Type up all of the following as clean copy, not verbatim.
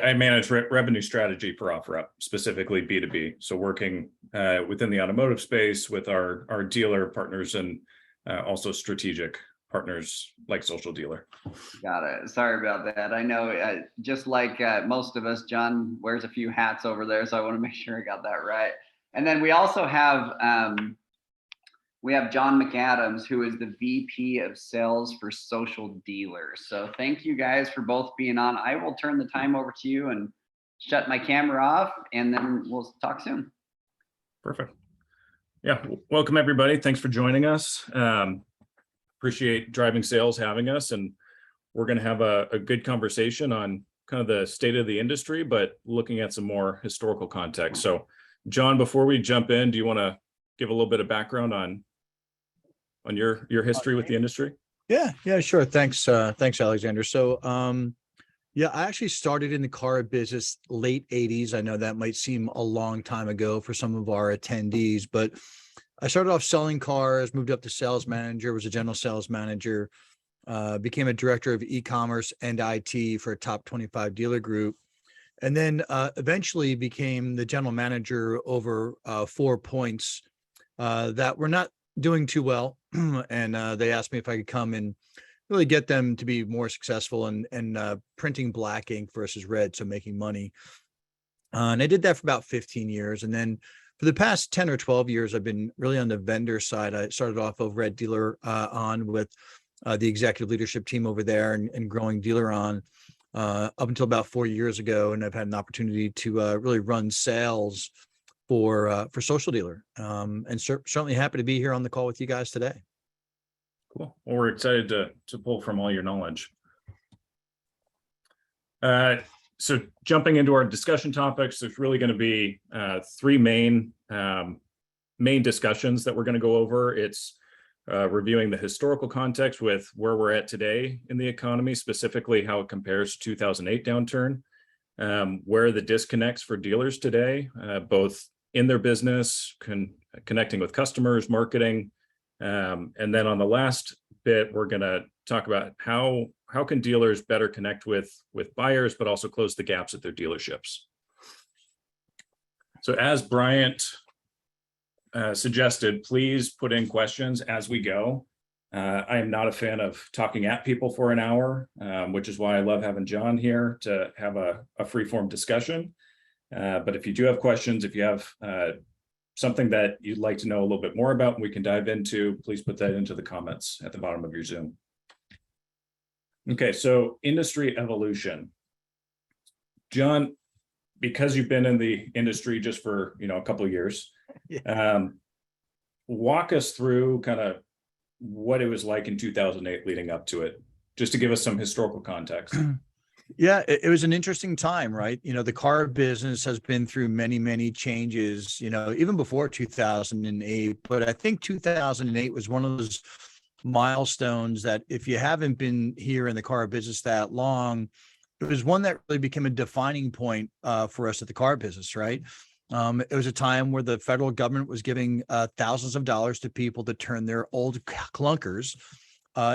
I manage revenue strategy for OfferUp, specifically B2B. So working within the automotive space with our dealer partners and also strategic partners like Social Dealer. Got it. Sorry about that. I know just like most of us, John wears a few hats over there. So I want to make sure I got that right. And then we also have John McAdams, who is the VP of Sales for Social Dealer. So thank you guys for both being on. I will turn the time over to you and shut my camera off, and then we'll talk soon. Perfect. Yeah. Welcome, everybody. Thanks for joining us. Appreciate Driving Sales having us, and we're going to have a good conversation on kind of the state of the industry, but looking at some more historical context. So, John, before we jump in, do you want to give a little bit of background on your history with the industry? Yeah, sure. Thanks, Alexander. So, yeah, I actually started in the car business late 80s. I know that might seem a long time ago for some of our attendees, but I started off selling cars, moved up to sales manager, was a general sales manager, became a director of e-commerce and IT for a top 25 dealer group, and then eventually became the general manager over 4 points that were not doing too well. And they asked me if I could come and really get them to be more successful in printing black ink versus red, so making money. And I did that for about 15 years. And then for the past 10 or 12 years, I've been really on the vendor side. I started off over at Dealer On with the executive leadership team over there and growing Dealer On up until about 4 years ago. And I've had an opportunity to really run sales for Social Dealer, and certainly happy to be here on the call with you guys today. Cool. Well, we're excited to pull from all your knowledge. So jumping into our discussion topics, there's really going to be three main discussions that we're going to go over. It's reviewing the historical context with where we're at today in the economy, specifically how it compares to 2008 downturn, where are the disconnects for dealers today, both in their business, connecting with customers, marketing, and then on the last bit, we're going to talk about how can dealers better connect with buyers, but also close the gaps at their dealerships. So as Bryant suggested, please put in questions as we go. I am not a fan of talking at people for an hour, which is why I love having John here to have a free-form discussion. But if you do have questions, if you have something that you'd like to know a little bit more about and we can dive into, please put that into the comments at the bottom of your Zoom. Okay, so industry evolution. John, because you've been in the industry just for a couple of years, walk us through kind of what it was like in 2008 leading up to it, just to give us some historical context. Yeah, it was an interesting time, right? The car business has been through many, many changes, even before 2008. But I think 2008 was one of those milestones that if you haven't been here in the car business that long, it was one that really became a defining point for us at the car business, right? It was a time where the federal government was giving thousands of dollars to people to turn their old clunkers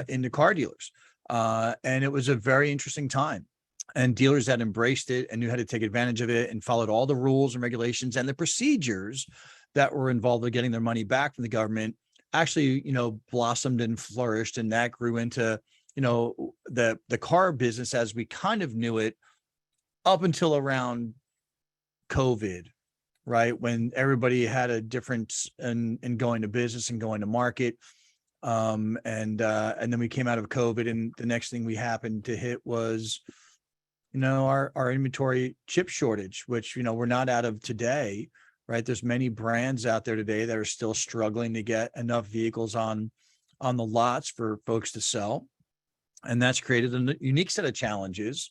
into car dealers. And it was a very interesting time. And dealers that embraced it and knew how to take advantage of it and followed all the rules and regulations and the procedures that were involved with getting their money back from the government actually, blossomed and flourished. And that grew into, the car business as we kind of knew it up until around COVID, right? When everybody had a difference in going to business and going to market. And then we came out of COVID, and the next thing we happened to hit was our inventory chip shortage, which, we're not out of today, right? There's many brands out there today that are still struggling to get enough vehicles on the lots for folks to sell. And that's created a unique set of challenges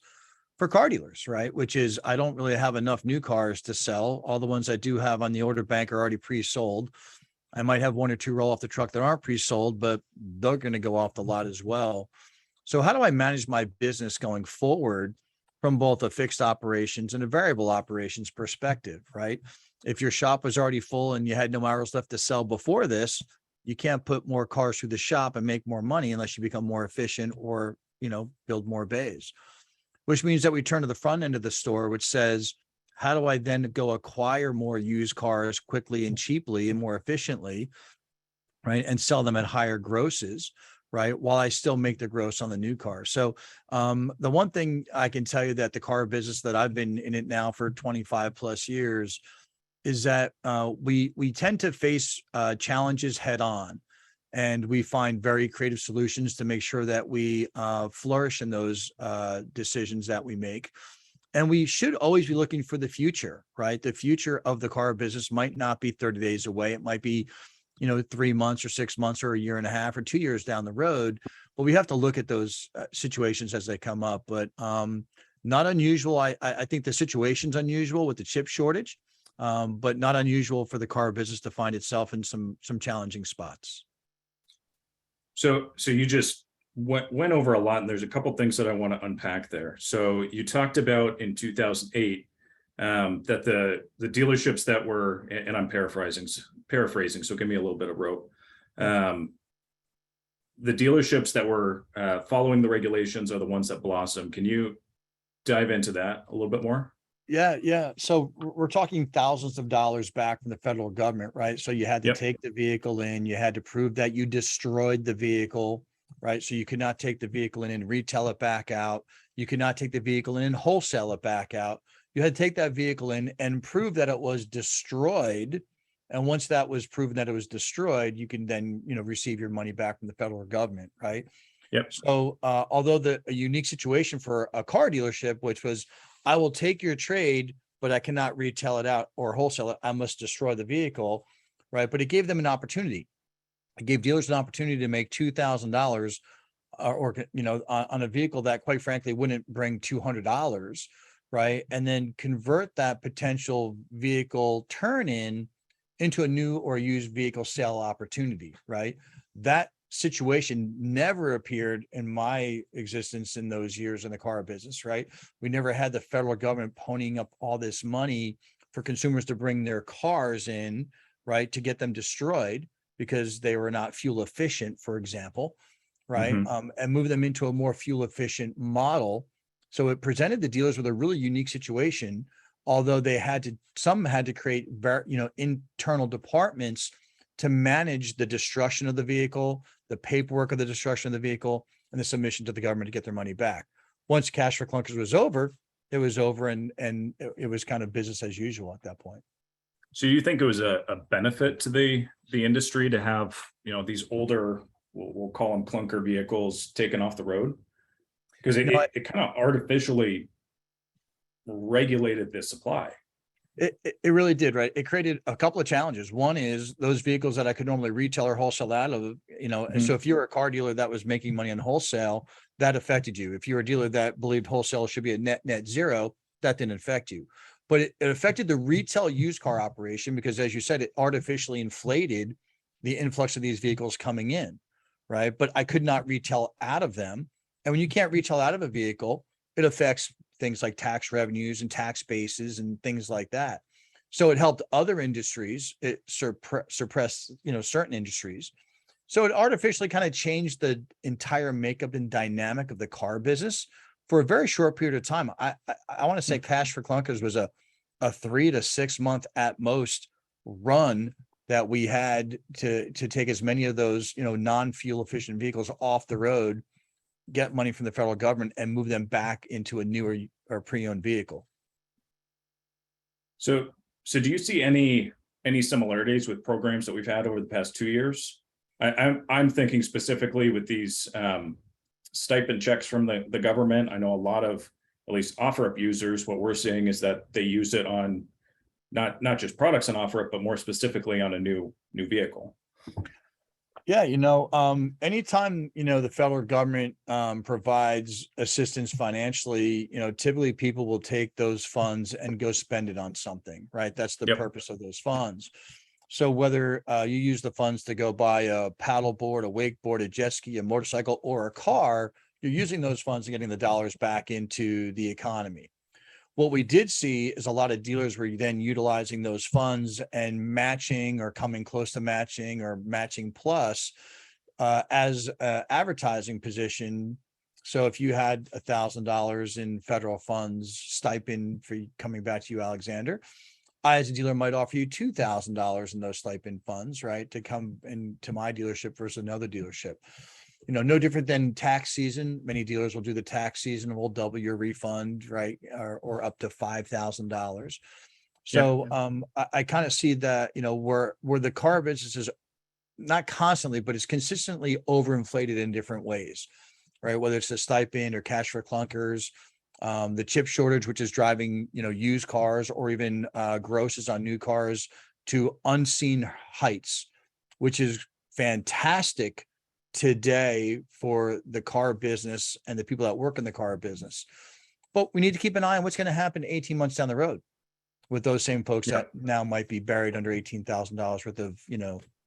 for car dealers, right? Which is, I don't really have enough new cars to sell. All the ones I do have on the order bank are already pre-sold. I might have one or two roll off the truck that aren't pre-sold, but they're going to go off the lot as well. So how do I manage my business going forward from both a fixed operations and a variable operations perspective, right? If your shop was already full and you had no hours left to sell before this, you can't put more cars through the shop and make more money unless you become more efficient or, build more bays. which means that we turn to the front end of the store, which says, how do I then go acquire more used cars quickly and cheaply and more efficiently, right? And sell them at higher grosses, right? While I still make the gross on the new car. So the one thing I can tell you that the car business that I've been in it now for 25 plus years is that we tend to face challenges head on. And we find very creative solutions to make sure that we flourish in those decisions that we make. And we should always be looking for the future, right? The future of the car business might not be 30 days away. It might be, 3 months or 6 months or a year and a half or 2 years down the road. But we have to look at those situations as they come up. But not unusual. I think the situation's unusual with the chip shortage, but not unusual for the car business to find itself in some challenging spots. So you just went over a lot, and there's a couple things that I want to unpack there. So you talked about in 2008 that the dealerships that were, and I'm paraphrasing, so give me a little bit of rope. The dealerships that were following the regulations are the ones that blossom. Can you dive into that a little bit more? Yeah. So we're talking thousands of dollars back from the federal government, right? So you had to take the vehicle in, you had to prove that you destroyed the vehicle, right? So you could not take the vehicle in and retail it back out. You could not take the vehicle in and wholesale it back out. You had to take that vehicle in and prove that it was destroyed. And once that was proven that it was destroyed, you can then, receive your money back from the federal government, right? Yep. So although a unique situation for a car dealership, which was, I will take your trade, but I cannot retail it out or wholesale it. I must destroy the vehicle, right? But it gave them an opportunity. It gave dealers an opportunity to make $2,000 on a vehicle that, quite frankly, wouldn't bring $200, right? And then convert that potential vehicle turn-in into a new or used vehicle sale opportunity, right? That situation never appeared in my existence in those years in the car business, right? We never had the federal government ponying up all this money for consumers to bring their cars in, right, to get them destroyed because they were not fuel efficient, for example, right? And move them into a more fuel efficient model. So it presented the dealers with a really unique situation, although some had to create internal departments to manage the destruction of the vehicle, the paperwork of the destruction of the vehicle, and the submission to the government to get their money back. Once Cash for Clunkers was over, it was over, and it was kind of business as usual at that point. So you think it was a benefit to the industry to have, these older, we'll call them clunker vehicles, taken off the road? Because it kind of artificially regulated the supply. It really did, right? It created a couple of challenges. One is those vehicles that I could normally retail or wholesale out of, and so if you're a car dealer that was making money on wholesale, that affected you. If you're a dealer that believed wholesale should be a net zero, that didn't affect you. But it affected the retail used car operation because, as you said, it artificially inflated the influx of these vehicles coming in, right? But I could not retail out of them. And when you can't retail out of a vehicle, it affects things like tax revenues and tax bases and things like that. So it helped other industries. It suppressed, certain industries. So it artificially kind of changed the entire makeup and dynamic of the car business for a very short period of time. I want to say Cash for Clunkers was a 3 to 6 month at most run that we had to take as many of those, non-fuel efficient vehicles off the road, get money from the federal government, and move them back into a newer or pre-owned vehicle. So do you see any similarities with programs that we've had over the past 2 years? I'm thinking specifically with these stipend checks from the government. I know a lot of, at least OfferUp users, what we're seeing is that they use it on not just products on OfferUp, but more specifically on a new vehicle. Yeah, anytime, the federal government provides assistance financially, typically people will take those funds and go spend it on something, right? That's the purpose of those funds. So whether you use the funds to go buy a paddleboard, a wakeboard, a jet ski, a motorcycle, or a car, you're using those funds and getting the dollars back into the economy. What we did see is a lot of dealers were then utilizing those funds and matching or coming close to matching or matching plus as an advertising position So if you had $1,000 in federal funds stipend for coming back to you, Alexander, I, as a dealer, might offer you $2,000 in those stipend funds, right, to come into my dealership versus another dealership. No different than tax season. Many dealers will do the tax season and will double your refund, right, or up to $5,000. So I kind of see that, where the car business is not constantly, but it's consistently overinflated in different ways, right? Whether it's the stipend or cash for clunkers, the chip shortage, which is driving, used cars or even grosses on new cars to unseen heights, which is fantastic today for the car business and the people that work in the car business. But we need to keep an eye on what's going to happen 18 months down the road with those same folks that now might be buried under $18,000 worth of,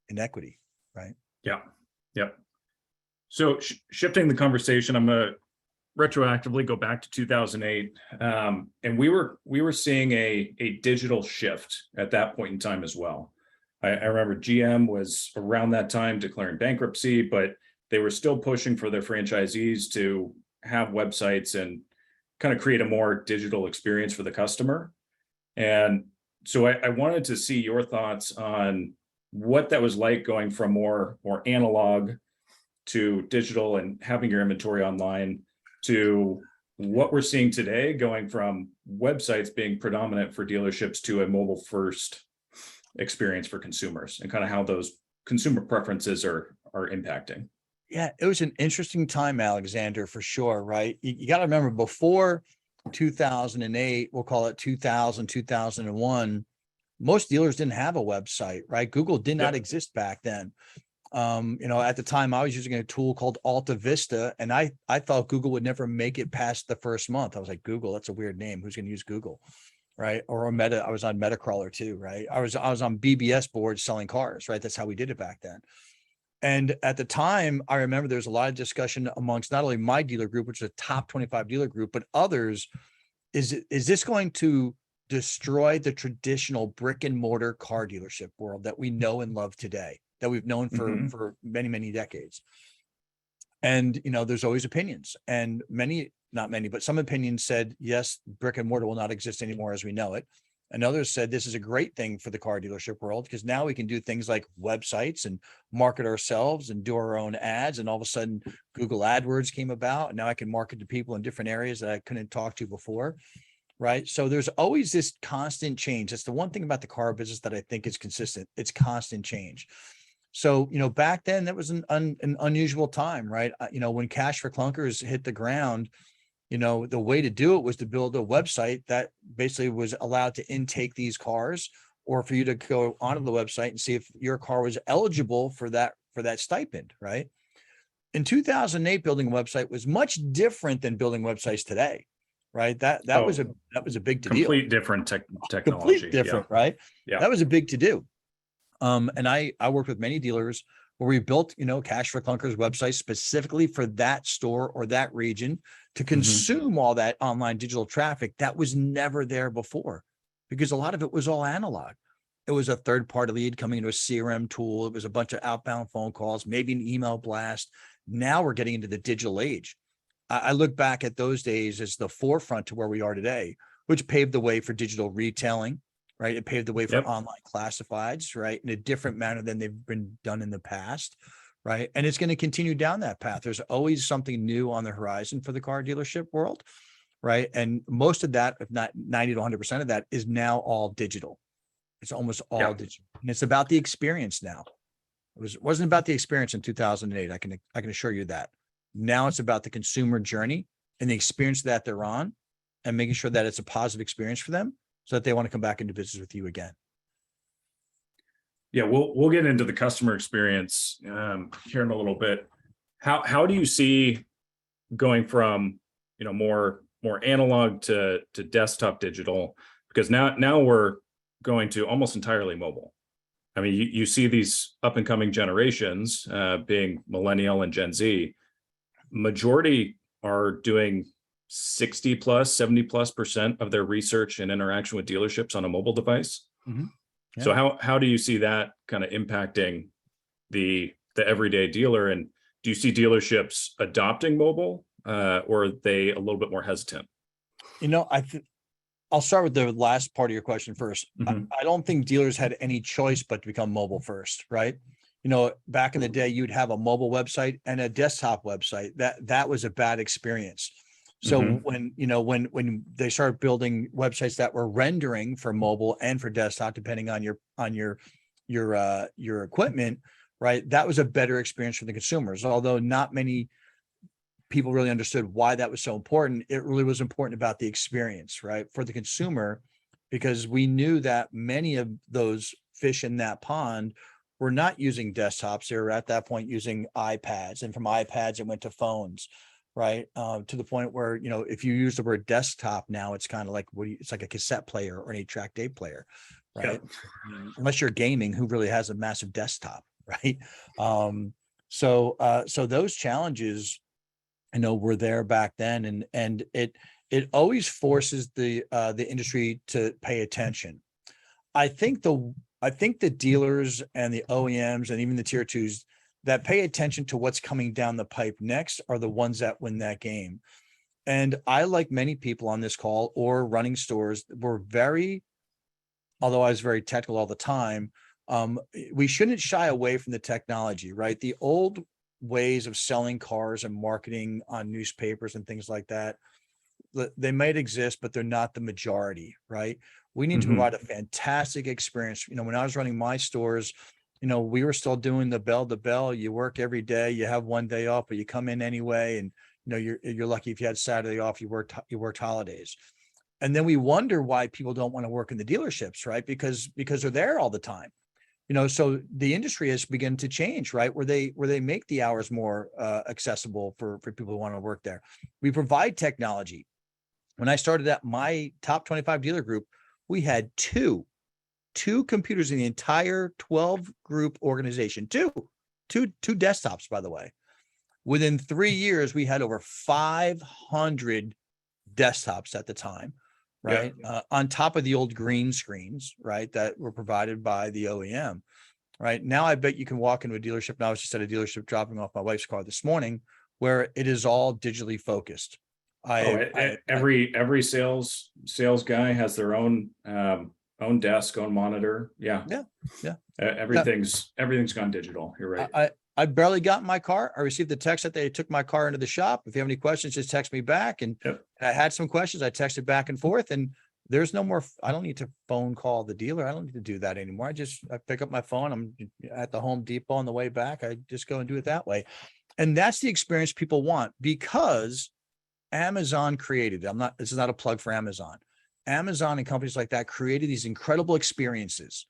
inequity, right? Yeah. Yep. So shifting the conversation, I'm going to retroactively go back to 2008. And we were seeing a digital shift at that point in time as well. I remember GM was around that time declaring bankruptcy, but they were still pushing for their franchisees to have websites and kind of create a more digital experience for the customer. And so I wanted to see your thoughts on what that was like going from more analog to digital and having your inventory online to what we're seeing today, going from websites being predominant for dealerships to a mobile first experience for consumers, and kind of how those consumer preferences are impacting. Yeah, it was an interesting time, Alexander, for sure, right? You got to remember, before 2008, we'll call it 2000, 2001, most dealers didn't have a website, right? Google did not exist back then. At the time I was using a tool called Alta Vista, and I thought Google would never make it past the first month. I was like, Google, that's a weird name. Who's going to use Google? Right. Or I was on Metacrawler too, right? I was on BBS boards selling cars, right? That's how we did it back then. And at the time, I remember there was a lot of discussion amongst not only my dealer group, which is a top 25 dealer group, but others. Is this going to destroy the traditional brick and mortar car dealership world that we know and love today, that we've known for many, many decades? And, there's always opinions, and not many, but some opinions said, yes, brick and mortar will not exist anymore as we know it. And others said this is a great thing for the car dealership world, because now we can do things like websites and market ourselves and do our own ads. And all of a sudden Google AdWords came about, and now I can market to people in different areas that I couldn't talk to before. Right. So there's always this constant change. That's the one thing about the car business that I think is consistent. It's constant change. So, back then that was an unusual time, right? When cash for clunkers hit the ground, the way to do it was to build a website that basically was allowed to intake these cars, or for you to go onto the website and see if your car was eligible for that stipend, right? In 2008, building a website was much different than building websites today, right? That was a big to-do. Complete different technology. Complete different, right? Yeah. That was a big to-do. And I worked with many dealers where we built, cash for clunkers websites specifically for that store or that region to consume all that online digital traffic that was never there before, because a lot of it was all analog. It was a third-party lead coming into a CRM tool. It was a bunch of outbound phone calls, maybe an email blast. Now we're getting into the digital age. I look back at those days as the forefront to where we are today, which paved the way for digital retailing, right? It paved the way for online classifieds, right? In a different manner than they've been done in the past, right? And it's going to continue down that path. There's always something new on the horizon for the car dealership world, right? And most of that, if not 90 to 100% of that, is now all digital. It's almost all digital. And it's about the experience now. It wasn't about the experience in 2008. I can assure you that. Now it's about the consumer journey and the experience that they're on, and making sure that it's a positive experience for them, so that they want to come back into business with you again. Yeah, we'll get into the customer experience here in a little bit. How do you see going from more analog to desktop digital? Because now we're going to almost entirely mobile. I mean, you see these up and coming generations, being millennial and Gen Z, majority are doing 60 plus, 70 plus % of their research and interaction with dealerships on a mobile device. Yeah. So how do you see that kind of impacting the everyday dealer? And do you see dealerships adopting mobile or are they a little bit more hesitant? You know, I'll start with the last part of your question first. Mhm. I don't think dealers had any choice but to become mobile first, right? You know, back in the day, you'd have a mobile website and a desktop website. That was a bad experience. So Mhm. when they started building websites that were rendering for mobile and for desktop, depending on your equipment, right? That was a better experience for the consumers. Although not many people really understood why that was so important. It really was important about the experience, right? For the consumer, because we knew that many of those fish in that pond were not using desktops. They were at that point using iPads, and from iPads, it went to phones, right? To the point where, you know, if you use the word desktop now, it's kind of like, it's like a cassette player or an 8-track tape player, right? Yep. Unless you're gaming, who really has a massive desktop, right? So those challenges, you know, were there back then, and it always forces the industry to pay attention. I think the dealers and the OEMs and even the tier twos that pay attention to what's coming down the pipe next are the ones that win that game. And I, like many people on this call or running stores, were although I was very technical all the time, we shouldn't shy away from the technology, right? The old ways of selling cars and marketing on newspapers and things like that, they might exist, but they're not the majority, right? We need to Mhm. provide a fantastic experience. You know, when I was running my stores, you know, we were still doing the bell to bell. You work every day, you have one day off, but you come in anyway. And, you know, you're lucky if you had Saturday off, you worked holidays. And then we wonder why people don't want to work in the dealerships, right? Because they're there all the time. You know, so the industry has begun to change, right? Where they make the hours more accessible for people who want to work there. We provide technology. When I started at my top 25 dealer group, we had two computers in the entire 12 group organization, two desktops, by the way. Within 3 years, we had over 500 desktops at the time, right? On top of the old green screens, right? That were provided by the OEM, right? Now, I bet you can walk into a dealership. Now, I was just at a dealership dropping off my wife's car this morning, where it is all digitally focused. Every sales guy has their own own desk, own monitor. Yeah. Yeah. Everything's gone digital. You're right. I barely got in my car. I received the text that they took my car into the shop. If you have any questions, just text me back. And Yep. I had some questions. I texted back and forth, and there's no more. I don't need to phone call the dealer. I don't need to do that anymore. I pick up my phone. I'm at the Home Depot on the way back. I just go and do it that way. And that's the experience people want, because Amazon created it. This is not a plug for Amazon. Amazon and companies like that created these incredible experiences.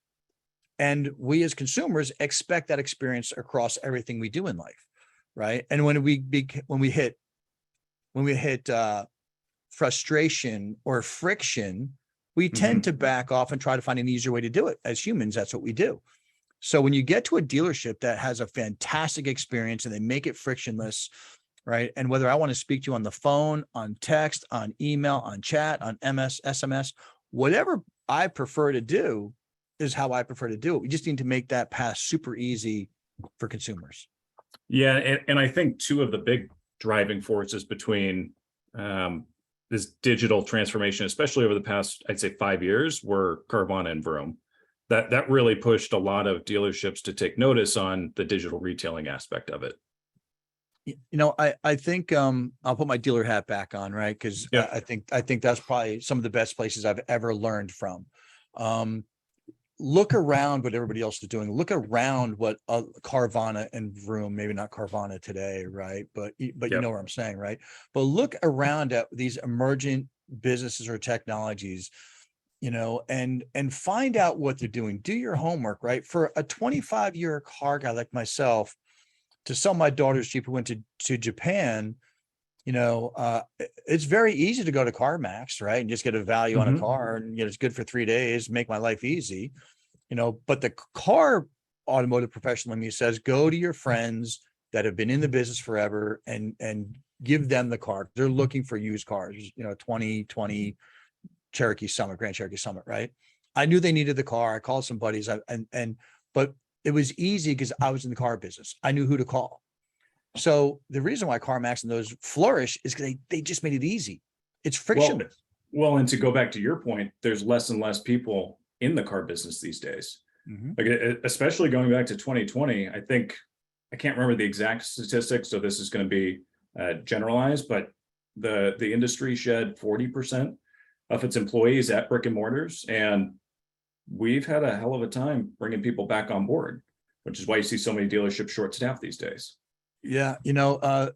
And we as consumers expect that experience across everything we do in life, right? And when we hit frustration or friction, we tend to back off and try to find an easier way to do it. As humans, that's what we do. So when you get to a dealership that has a fantastic experience and they make it frictionless, right? And whether I want to speak to you on the phone, on text, on email, on chat, on SMS, whatever I prefer to do is how I prefer to do it. We just need to make that path super easy for consumers. Yeah, and I think two of the big driving forces between this digital transformation, especially over the past, I'd say 5 years, were Carvana and Vroom. That really pushed a lot of dealerships to take notice on the digital retailing aspect of it. You know, I think I'll put my dealer hat back on, right? Because Yeah. I think that's probably some of the best places I've ever learned from. Look around what everybody else is doing. Look around what Carvana and Vroom, maybe not Carvana today, right? But you know what I'm saying, right? But look around at these emergent businesses or technologies, you know, and find out what they're doing. Do your homework, right? For a 25-year car guy like myself, to sell my daughter's Jeep who went to Japan, you know, it's very easy to go to CarMax, right? And just get a value on a car, and, you know, it's good for 3 days, make my life easy, you know. But the car automotive professional in me says, go to your friends that have been in the business forever and give them the car. They're looking for used cars, you know, 2020 Cherokee Summit, Grand Cherokee Summit, right? I knew they needed the car. I called some buddies, but it was easy because I was in the car business. I knew who to call. So the reason why CarMax and those flourish is because they just made it easy. It's frictionless. Well, and to go back to your point, there's less and less people in the car business these days. Mhm. Like especially going back to 2020, I think I can't remember the exact statistics, so this is going to be generalized, but the industry shed 40% of its employees at brick and mortars, and we've had a hell of a time bringing people back on board, which is why you see so many dealerships short staffed these days. Yeah,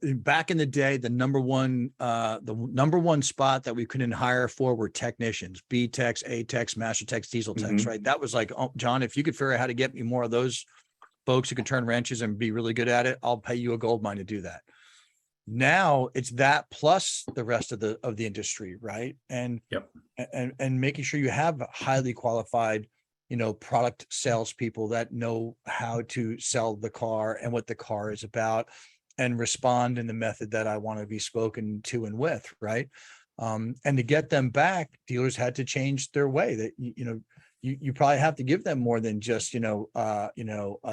back in the day, the number one spot that we couldn't hire for were technicians, B techs, A techs, master techs, diesel techs, Mhm. right? That was like, oh, John, if you could figure out how to get me more of those folks who can turn wrenches and be really good at it, I'll pay you a gold mine to do that. Now it's that plus the rest of the industry, right? And Yep. and making sure you have highly qualified, product salespeople that know how to sell the car and what the car is about, and respond in the method that I want to be spoken to and with, right? And to get them back, dealers had to change their way. That you probably have to give them more than just a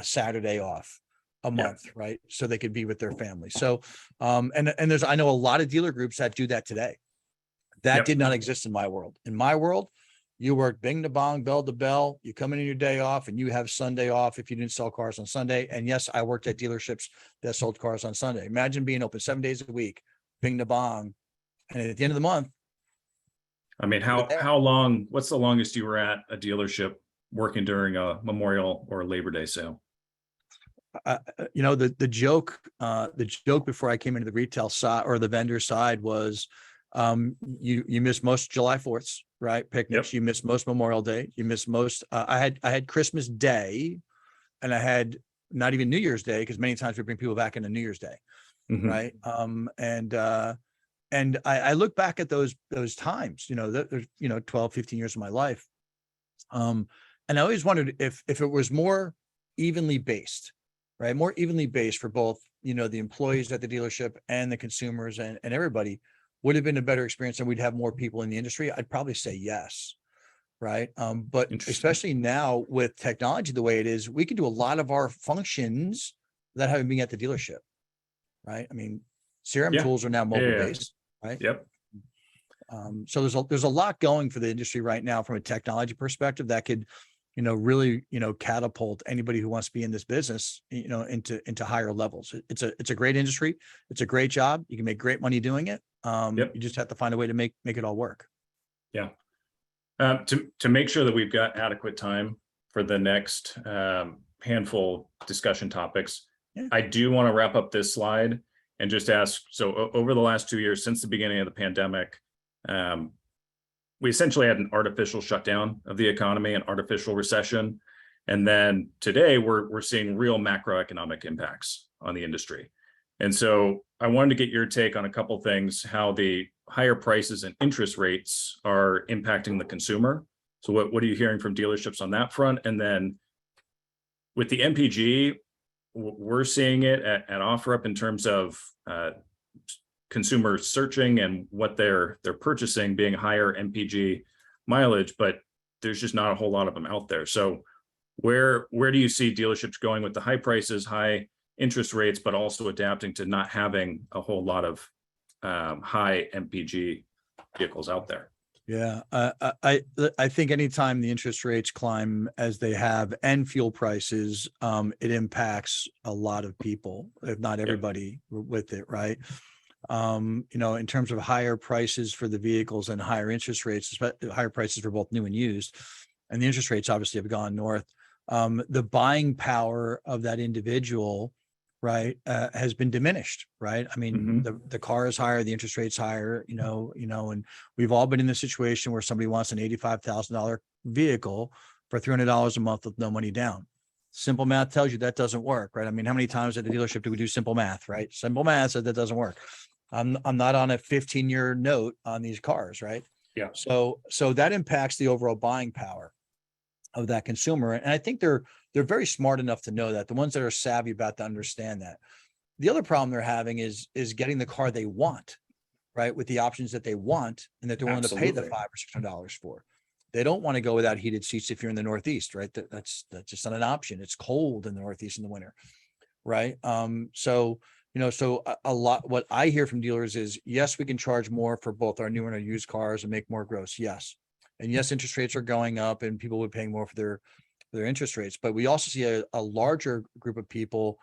Saturday off a month, right? So they could be with their family. So and I know a lot of dealer groups that do that today. That did not exist in my world. In my world, you work bing to bong, bell to bell. You come in on your day off and you have Sunday off if you didn't sell cars on Sunday. And yes, I worked at dealerships that sold cars on Sunday. Imagine being open 7 days a week, bing to bong. And at the end of the month, I mean, how long, what's the longest you were at a dealership working during a Memorial or a Labor Day sale? the joke before I came into the retail side or the vendor side was, you miss most July 4ths, right? Picnics. You miss most Memorial Day. You miss most. I had Christmas Day, and I had not even New Year's Day, because many times we bring people back into New Year's Day, right? And I look back at those times. There's 12, 15 years of my life, and I always wondered if it was more evenly based, right? More evenly based for both, the employees at the dealership and the consumers and everybody. Would have been a better experience and we'd have more people in the industry? I'd probably say yes. Right. But especially now with technology the way it is, we can do a lot of our functions without having been at the dealership. Right. I mean, CRM tools are now mobile based. Right. Yep. So there's a lot going for the industry right now from a technology perspective that could, really, catapult anybody who wants to be in this business, into higher levels. It's a great industry. It's a great job. You can make great money doing it. You just have to find a way to make it all work. Yeah. To make sure that we've got adequate time for the next handful discussion topics, I do want to wrap up this slide and just ask, so over the last 2 years, since the beginning of the pandemic, we essentially had an artificial shutdown of the economy, an artificial recession. And then today we're seeing real macroeconomic impacts on the industry. And so I wanted to get your take on a couple things, how the higher prices and interest rates are impacting the consumer. So what are you hearing from dealerships on that front? And then with the MPG, we're seeing it at OfferUp in terms of consumers searching and what they're purchasing being higher MPG mileage, but there's just not a whole lot of them out there. So where do you see dealerships going with the high prices, high interest rates, but also adapting to not having a whole lot of high MPG vehicles out there? Yeah, I think anytime the interest rates climb as they have and fuel prices, it impacts a lot of people, if not everybody, with it, right? In terms of higher prices for the vehicles and higher interest rates, higher prices for both new and used, and the interest rates obviously have gone north. The buying power of that individual, right, has been diminished, right? I mean, the car is higher, the interest rate's higher, and we've all been in the situation where somebody wants an $85,000 vehicle for $300 a month with no money down. Simple math tells you that doesn't work, right? I mean, how many times at the dealership do we do simple math, right? Simple math said that doesn't work. I'm not on a 15-year note on these cars, right? Yeah. So that impacts the overall buying power of that consumer. And I think they're very smart enough to know that. The ones that are savvy about to understand that. The other problem they're having is getting the car they want, right? With the options that they want and that they're willing to pay the $500 or $600 for. They don't want to go without heated seats if you're in the Northeast, right? That's just not an option. It's cold in the Northeast in the winter, right? So so a lot, what I hear from dealers is, yes, we can charge more for both our new and our used cars and make more gross. Yes. And yes, interest rates are going up and people will be paying more for their interest rates. But we also see a larger group of people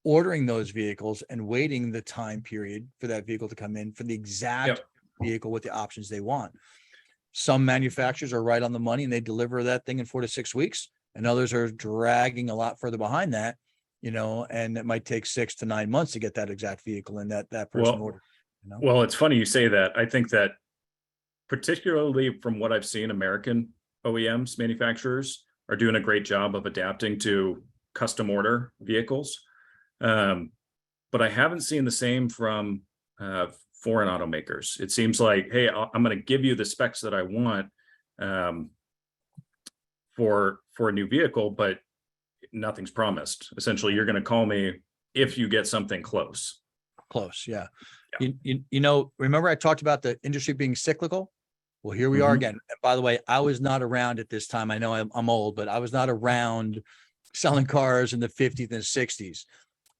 ordering those vehicles and waiting the time period for that vehicle to come in for the exact vehicle with the options they want. Some manufacturers are right on the money and they deliver that thing in 4 to 6 weeks, and others are dragging a lot further behind that, and it might take 6 to 9 months to get that exact vehicle in that person ordered. Well, it's funny you say that. I think that particularly from what I've seen, American OEMs, manufacturers, are doing a great job of adapting to custom order vehicles. But I haven't seen the same from foreign automakers. It seems like, hey, I'm going to give you the specs that I want for a new vehicle, but nothing's promised. Essentially, you're going to call me if you get something close. Yeah. Remember I talked about the industry being cyclical? Well, here we are again. And by the way, I was not around at this time. I know I'm old, but I was not around selling cars in the 50s and 60s.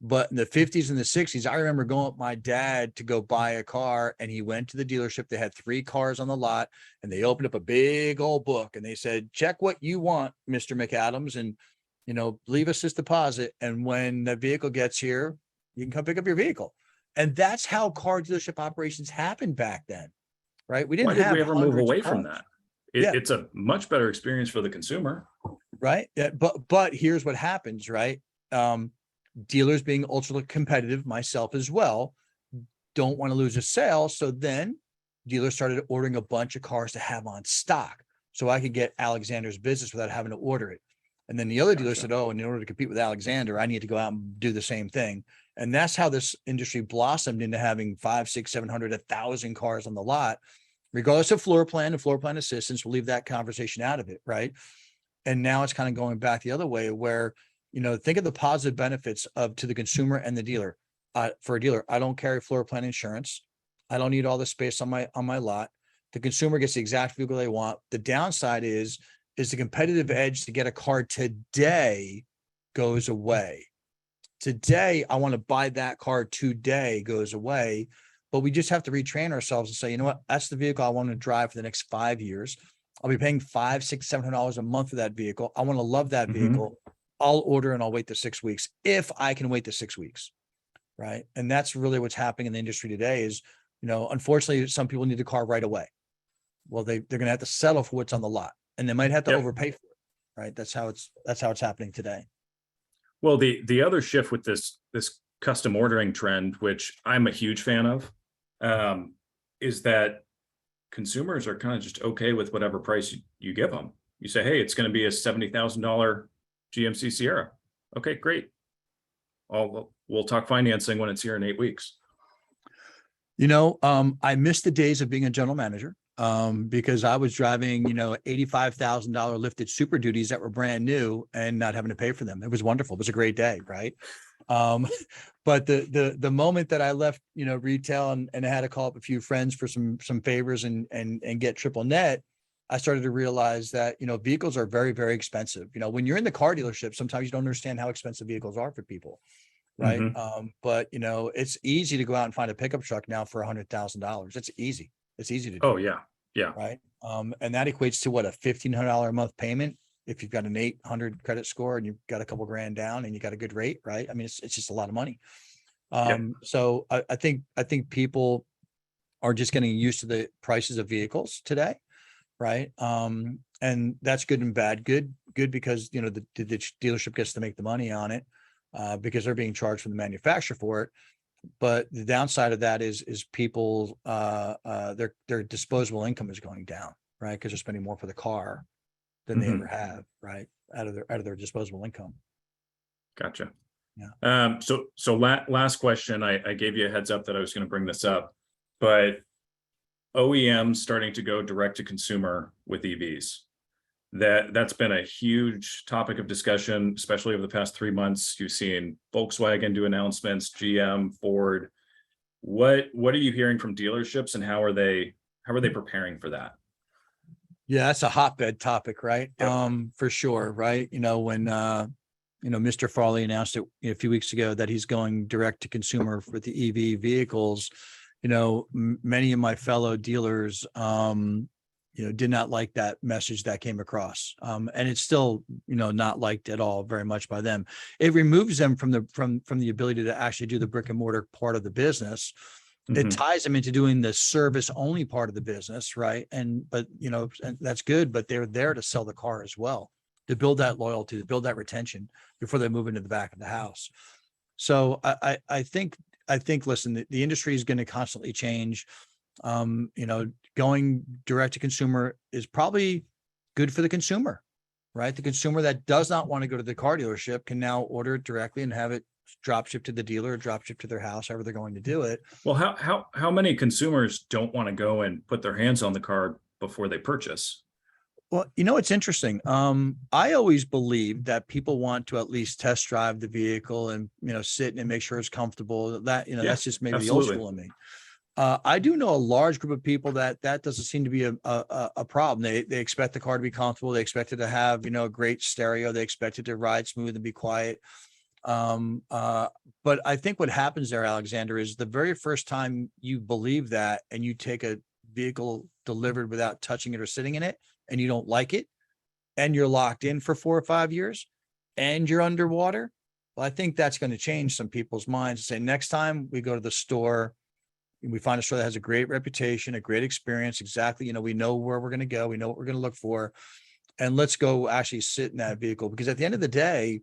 But in the 50s and the 60s, I remember going with my dad to go buy a car, and he went to the dealership. They had 3 cars on the lot, and they opened up a big old book and they said, check what you want, Mr. McAdams, and, leave us this deposit. And when the vehicle gets here, you can come pick up your vehicle. And that's how car dealership operations happened back then, right? We didn't Why did have we ever move hundreds of away from cars. that? It's a much better experience for the consumer. Right. Yeah, but here's what happens, right? Dealers, being ultra competitive, myself as well, don't want to lose a sale. So then dealers started ordering a bunch of cars to have on stock so I could get Alexander's business without having to order it. And then the other dealer said, oh, and in order to compete with Alexander, I need to go out and do the same thing. And that's how this industry blossomed into having 500, 600, 700, 1,000 cars on the lot, regardless of floor plan and floor plan assistance. We'll leave that conversation out of it, right? And now it's kind of going back the other way where, think of the positive benefits to the consumer and the dealer. For a dealer, I don't carry floor plan insurance. I don't need all the space on my lot. The consumer gets the exact vehicle they want. The downside is the competitive edge to get a car today goes away. Today, I want to buy that car today goes away, but we just have to retrain ourselves and say, you know what, that's the vehicle I want to drive for the next 5 years. I'll be paying $500, $600, $700 a month for that vehicle. I want to love that vehicle. I'll order and I'll wait the 6 weeks if I can wait the 6 weeks. Right. And that's really what's happening in the industry today is, unfortunately, some people need a car right away. Well, they're going to have to settle for what's on the lot, and they might have to overpay for it. Right. That's how it's happening today. Well, the other shift with this custom ordering trend, which I'm a huge fan of, is that consumers are kind of just okay with whatever price you give them. You say, hey, it's going to be a $70,000 GMC Sierra. Okay, great. We'll talk financing when it's here in 8 weeks. I miss the days of being a general manager because I was driving, $85,000 lifted Super Duties that were brand new and not having to pay for them. It was wonderful. It was a great day, right? But the moment that I left, retail and I had to call up a few friends for some favors and get triple net, I started to realize that, vehicles are very, very expensive. When you're in the car dealership, sometimes you don't understand how expensive vehicles are for people. Right. But it's easy to go out and find a pickup truck now for $100,000. It's easy. It's easy to do. Oh yeah. Yeah. Right. And that equates to what, a $1,500 a month payment. If you've got an 800 credit score and you've got a couple grand down and you got a good rate, right? I mean, it's just a lot of money. So I think people are just getting used to the prices of vehicles today. Right. And that's good and bad. Good because, the dealership gets to make the money on it. Because they're being charged from the manufacturer for it. But the downside of that is people, their disposable income is going down, right? Because they're spending more for the car than they ever have, right? Out of their disposable income. Gotcha. Yeah. So last question, I gave you a heads up that I was going to bring this up, but OEMs starting to go direct to consumer with EVs. That's been a huge topic of discussion, especially over the past 3 months. You've seen Volkswagen do announcements, GM, Ford. What are you hearing from dealerships, and how are they preparing for that? Yeah, that's a hotbed topic, right? Yep. For sure, right? When Mr. Farley announced it a few weeks ago that he's going direct to consumer for the EV vehicles. Many of my fellow dealers, did not like that message that came across. And it's still, not liked at all very much by them. It removes them from the ability to actually do the brick and mortar part of the business. It ties them into doing the service only part of the business. Right. And that's good, but they're there to sell the car as well, to build that loyalty, to build that retention before they move into the back of the house. So I think, listen, the industry is going to constantly change. Going direct to consumer is probably good for the consumer, right? The consumer that does not want to go to the car dealership can now order it directly and have it drop shipped to the dealer, drop shipped to their house, however they're going to do it. Well, how many consumers don't want to go and put their hands on the car before they purchase? Well, it's interesting. I always believe that people want to at least test drive the vehicle and, sit and make sure it's comfortable. That, that's just maybe the old school in me. I do know a large group of people that doesn't seem to be a problem. They expect the car to be comfortable. They expect it to have, a great stereo. They expect it to ride smooth and be quiet. But I think what happens there, Alexander, is the very first time you believe that and you take a vehicle delivered without touching it or sitting in it, and you don't like it, and you're locked in for 4 or 5 years, and you're underwater. Well, I think that's going to change some people's minds and say, next time we go to the store, we find a store that has a great reputation, a great experience. Exactly. We know where we're going to go. We know what we're going to look for, and let's go actually sit in that vehicle. Because at the end of the day,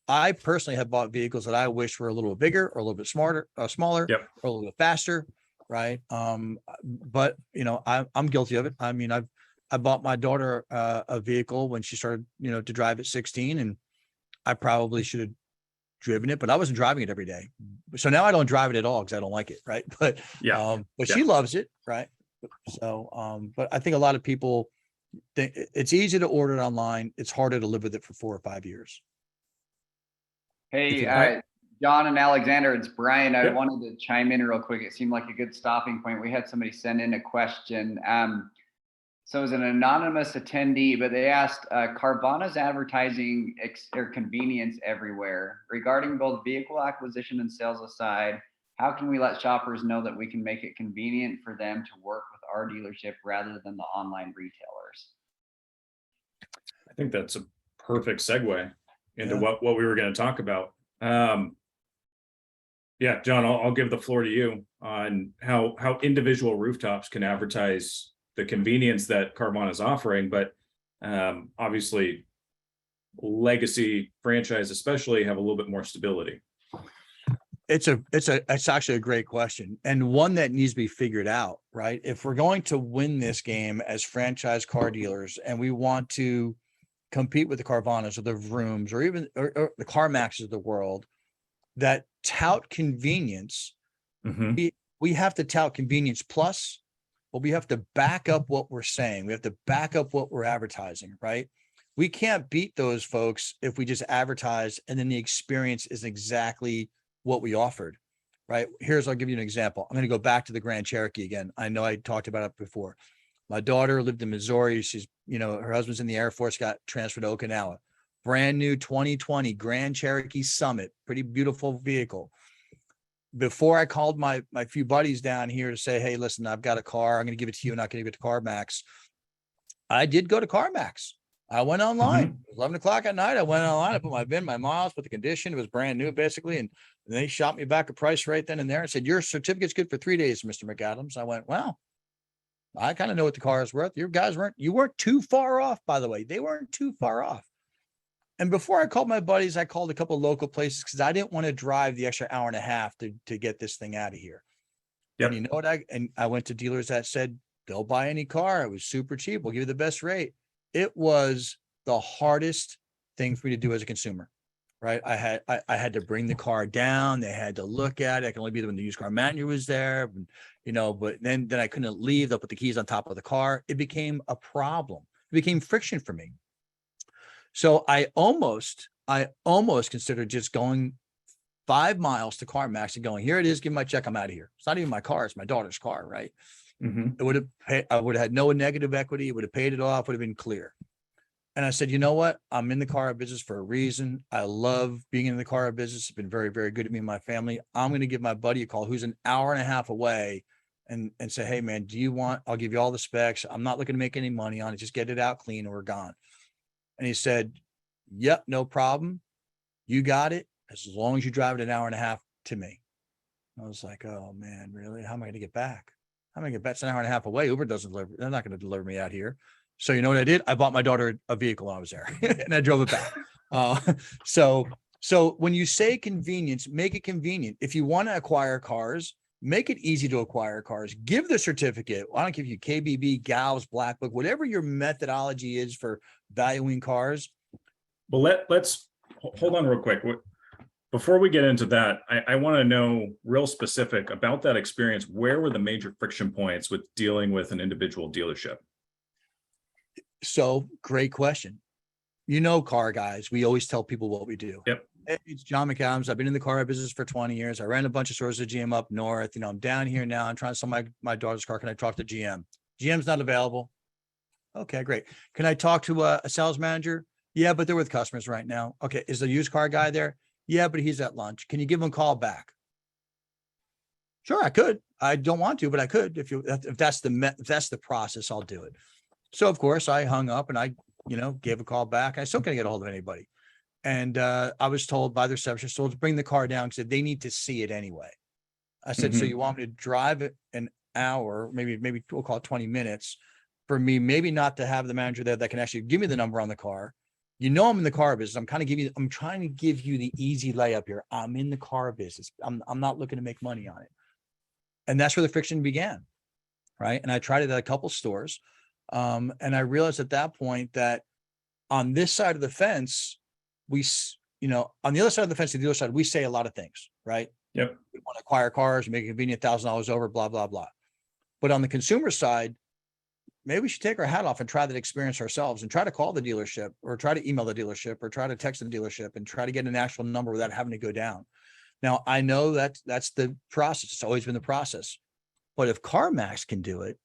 I personally have bought vehicles that I wish were a little bit bigger or a little bit smaller, Yep. or a little bit faster. Right. But I'm guilty of it. I mean, I bought my daughter a vehicle when she started, to drive at 16, and I probably should have driven it, but I wasn't driving it every day. So now I don't drive it at all because I don't like it. Right. But she loves it. Right. So, but I think a lot of people think it's easy to order it online. It's harder to live with it for 4 or 5 years. Hey, John and Alexander, it's Brian. I Yep. wanted to chime in real quick. It seemed like a good stopping point. We had somebody send in a question. So it was an anonymous attendee, but they asked, Carvana's advertising or convenience everywhere. Regarding both vehicle acquisition and sales aside, how can we let shoppers know that we can make it convenient for them to work with our dealership rather than the online retailers? I think that's a perfect segue into Yeah. what we were going to talk about. Yeah, John, I'll give the floor to you on how individual rooftops can advertise the convenience that Carvana is offering, but obviously legacy franchise especially have a little bit more stability. It's actually a great question, and one that needs to be figured out, right? If we're going to win this game as franchise car dealers and we want to compete with the Carvanas or the Vrooms or even or the CarMaxes of the world that tout convenience, we have to tout convenience plus, but we have to back up what we're saying. We have to back up what we're advertising, right? We can't beat those folks if we just advertise and then the experience is exactly what we offered, right? I'll give you an example. I'm going to go back to the Grand Cherokee again. I know I talked about it before. My daughter lived in Missouri. She's, her husband's in the Air Force, got transferred to Okinawa. Brand new 2020 Grand Cherokee Summit, pretty beautiful vehicle. Before I called my few buddies down here to say, hey, listen, I've got a car. I'm going to give it to you. I'm not going to give it to CarMax. I did go to CarMax. I went online. It was 11 o'clock at night. I went online. I put my VIN, my miles, put the condition. It was brand new, basically. And they shot me back a price right then and there and said, your certificate's good for 3 days, Mr. McAdams. I went, wow. I kind of know what the car is worth. You weren't too far off, by the way. They weren't too far off. And before I called my buddies, I called a couple of local places because I didn't want to drive the extra hour and a half to get this thing out of here. Yep. And you know what? I went to dealers that said, they'll buy any car. It was super cheap. We'll give you the best rate. It was the hardest thing for me to do as a consumer, right? I had to bring the car down. They had to look at it. I can only be there when the used car manual was there, but then I couldn't leave. They'll put the keys on top of the car. It became a problem. It became friction for me. So I almost considered just going 5 miles to CarMax and going, here it is, give me my check, I'm out of here. It's not even my car, it's my daughter's car, right? I would have had no negative equity, it would have paid it off, would have been clear. And I said, you know what? I'm in the car business for a reason. I love being in the car business. It's been very, very good to me and my family. I'm going to give my buddy a call who's an hour and a half away and say, hey man, I'll give you all the specs. I'm not looking to make any money on it. Just get it out clean and we're gone. And he said, yep, no problem. You got it. As long as you drive it an hour and a half to me. I was like, oh man, really? How am I going to get back? How am I going to get back? It's an hour and a half away. Uber doesn't deliver. They're not going to deliver me out here. So you know what I did? I bought my daughter a vehicle when I was there and I drove it back. So when you say convenience, make it convenient. If you want to acquire cars, make it easy to acquire cars. Give the certificate. I don't give you KBB, GALS, Black Book, whatever your methodology is for valuing cars. Well, let's hold on real quick. Before we get into that, I want to know real specific about that experience. Where were the major friction points with dealing with an individual dealership? So great question. You know, car guys, we always tell people what we do. Yep. It's John McAdams. I've been in the car business for 20 years. I ran a bunch of stores at GM up north. You know, I'm down here now. I'm trying to sell my daughter's car. Can I talk to GM? GM's not available. Okay, great. Can I talk to a sales manager? Yeah, but they're with customers right now. Okay. Is the used car guy there? Yeah, but he's at lunch. Can you give him a call back? Sure, I could. I don't want to, but I could. If that's the process, I'll do it. So of course I hung up and I, gave a call back. I still can't get a hold of anybody. And I was told by the receptionist, to bring the car down because they need to see it anyway. I said, so you want me to drive it an hour, maybe we'll call it 20 minutes for me, maybe not to have the manager there that can actually give me the number on the car. I'm in the car business. I'm trying to give you the easy layup here. I'm in the car business. I'm not looking to make money on it. And that's where the friction began. Right. And I tried it at a couple stores. And I realized at that point that on this side of the fence, on the other side of the fence, the dealer side, we say a lot of things, right? Yep. We want to acquire cars, make it convenient, $1,000 over, blah, blah, blah. But on the consumer side, maybe we should take our hat off and try that experience ourselves and try to call the dealership or try to email the dealership or try to text the dealership and try to get an actual number without having to go down. Now, I know that's the process. It's always been the process. But if CarMax can do it,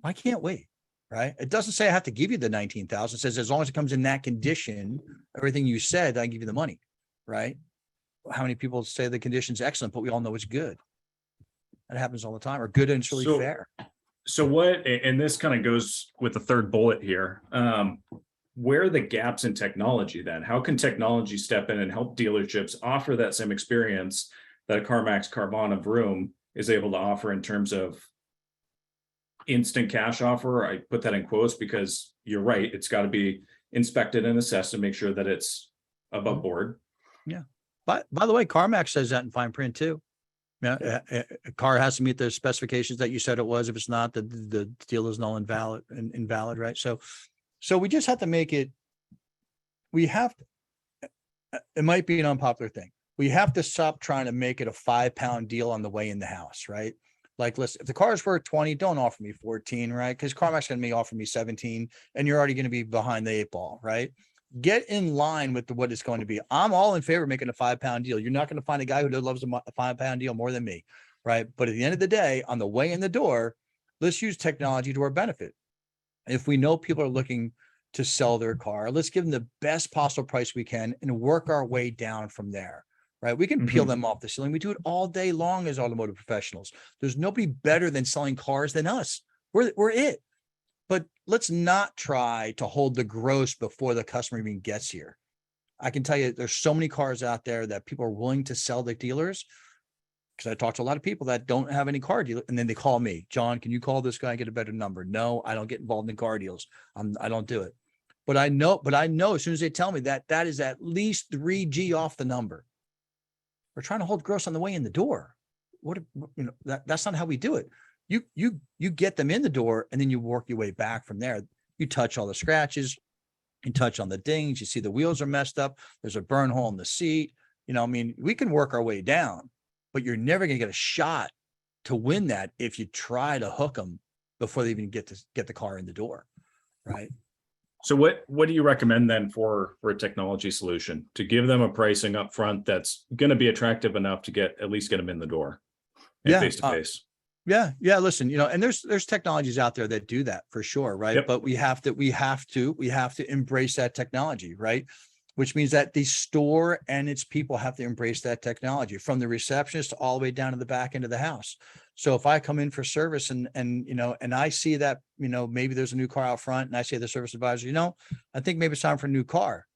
why can't we? Right? It doesn't say I have to give you the 19,000. It says as long as it comes in that condition, everything you said, I give you the money. Right? How many people say the condition's excellent, but we all know it's good? That happens all the time, or good and it's really fair. So what, and this kind of goes with the third bullet here, where are the gaps in technology then? How can technology step in and help dealerships offer that same experience that a CarMax Carvana Vroom is able to offer in terms of instant cash offer? I put that in quotes because you're right. It's got to be inspected and assessed to make sure that it's above board. Yeah. But by the way, CarMax says that in fine print too. Yeah, a car has to meet the specifications that you said it was. If it's not, the deal is null and invalid, right? So we just have to make it. It might be an unpopular thing. We have to stop trying to make it a 5-pound deal on the way in the house, right? Like, listen, if the car is worth 20, don't offer me 14, right? Because CarMax going to offer me 17, and you're already going to be behind the 8 ball, right? Get in line with what it's going to be. I'm all in favor of making a 5-pound deal. You're not going to find a guy who loves a 5-pound deal more than me, right? But at the end of the day, on the way in the door, let's use technology to our benefit. If we know people are looking to sell their car, let's give them the best possible price we can and work our way down from there, right? We can peel them off the ceiling. We do it all day long as automotive professionals. There's nobody better than selling cars than us. We're it. But let's not try to hold the gross before the customer even gets here. I can tell you there's so many cars out there that people are willing to sell the dealers, because I talk to a lot of people that don't have any car deal, and then they call me, John, can you call this guy and get a better number? No, I don't get involved in car deals. I don't do it. But I know as soon as they tell me that is at least 3G off the number. We're trying to hold gross on the way in the door. That's not how we do it. You get them in the door and then you work your way back from there. You touch all the scratches, you touch on the dings, you see the wheels are messed up. There's a burn hole in the seat. We can work our way down, but you're never going to get a shot to win that if you try to hook them before they even get the car in the door. Right. So what do you recommend then for a technology solution to give them a pricing up front that's going to be attractive enough to at least get them in the door and face to face? Yeah. Yeah. Listen, and there's technologies out there that do that for sure. Right. Yep. But we have to embrace that technology. Right. Which means that the store and its people have to embrace that technology, from the receptionist all the way down to the back end of the house. So if I come in for service and I see that, maybe there's a new car out front, and I say to the service advisor, I think maybe it's time for a new car.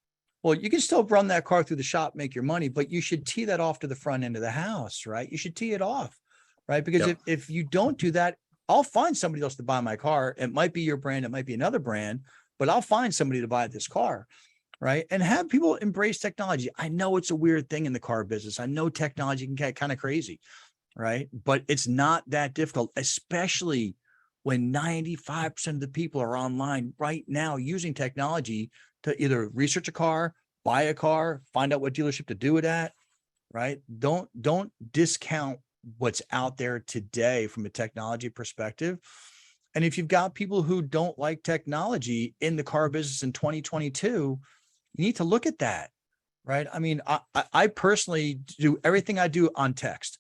Well, you can still run that car through the shop, make your money, but you should tee that off to the front end of the house, right? You should tee it off, right? Because Yep. if you don't do that, I'll find somebody else to buy my car. It might be your brand, it might be another brand, but I'll find somebody to buy this car, right? And have people embrace technology. I know it's a weird thing in the car business. I know technology can get kind of crazy, right? But it's not that difficult, especially when 95% of the people are online right now using technology to either research a car, buy a car, find out what dealership to do it at, right? Don't discount what's out there today from a technology perspective. And if you've got people who don't like technology in the car business in 2022, you need to look at that, right? I mean, I personally do everything I do on text.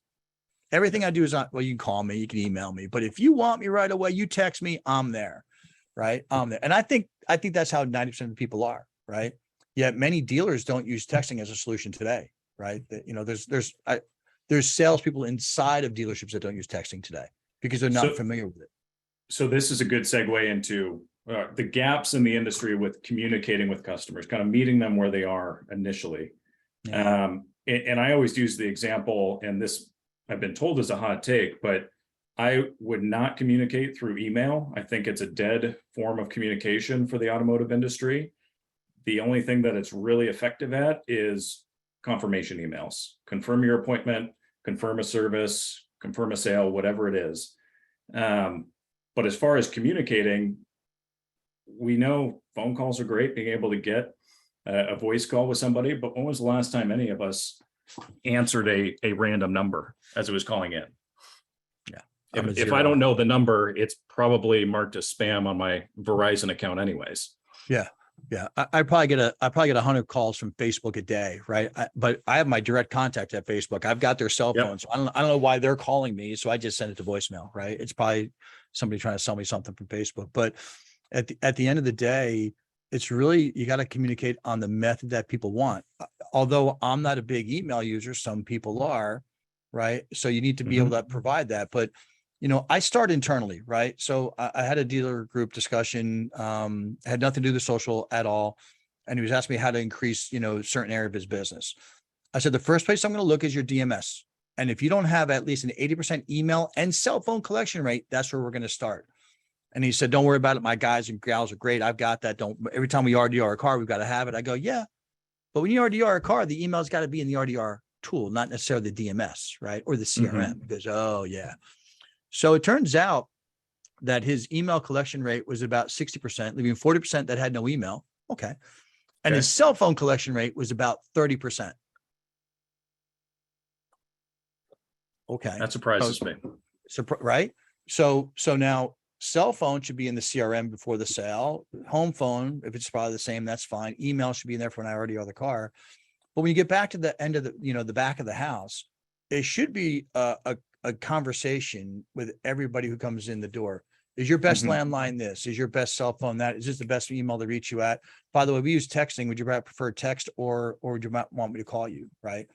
Everything I do is well, you can call me, you can email me, but if you want me right away, you text me, I'm there, right? I'm there. And I think that's how 90% of the people are, right? Yet many dealers don't use texting as a solution today, right? There's salespeople inside of dealerships that don't use texting today because they're not familiar with it. So this is a good segue into the gaps in the industry with communicating with customers, kind of meeting them where they are initially. Yeah. And I always use the example, and this I've been told is a hot take, but I would not communicate through email. I think it's a dead form of communication for the automotive industry. The only thing that it's really effective at is confirmation emails. Confirm your appointment, confirm a service, confirm a sale, whatever it is. But as far as communicating, we know phone calls are great, being able to get a voice call with somebody, but when was the last time any of us answered a random number as it was calling in? Yeah. If I don't know the number, it's probably marked as spam on my Verizon account anyways. Yeah. Yeah. I probably get 100 calls from Facebook a day. Right. But I have my direct contact at Facebook. I've got their cell phone. Yep. So I don't know why they're calling me. So I just send it to voicemail. Right. It's probably somebody trying to sell me something from Facebook. But at the end of the day, it's really, you got to communicate on the method that people want. Although I'm not a big email user, some people are, right? So you need to be able to provide that. But, I start internally, right? So I had a dealer group discussion, had nothing to do with social at all. And he was asking me how to increase, certain area of his business. I said, the first place I'm going to look is your DMS. And if you don't have at least an 80% email and cell phone collection rate, that's where we're going to start. And he said, don't worry about it. My guys and gals are great. I've got that. Every time we RDR a car, we've got to have it. I go, yeah. But when you RDR a car, the email's got to be in the RDR tool, not necessarily the DMS, right? Or the CRM. He goes, oh yeah. So it turns out that his email collection rate was about 60%, leaving 40% that had no email. Okay. And his cell phone collection rate was about 30%. Okay. That surprises me. Right. So now cell phone should be in the CRM before the sale. Home phone, if it's probably the same, that's fine. Email should be in there for when I already own the car. But when you get back to the end of the back of the house, it should be a conversation with everybody who comes in the door. Is your best landline this? Is your best cell phone that? Is this the best email to reach you at? By the way, we use texting. Would you prefer text or would you want me to call you? Right.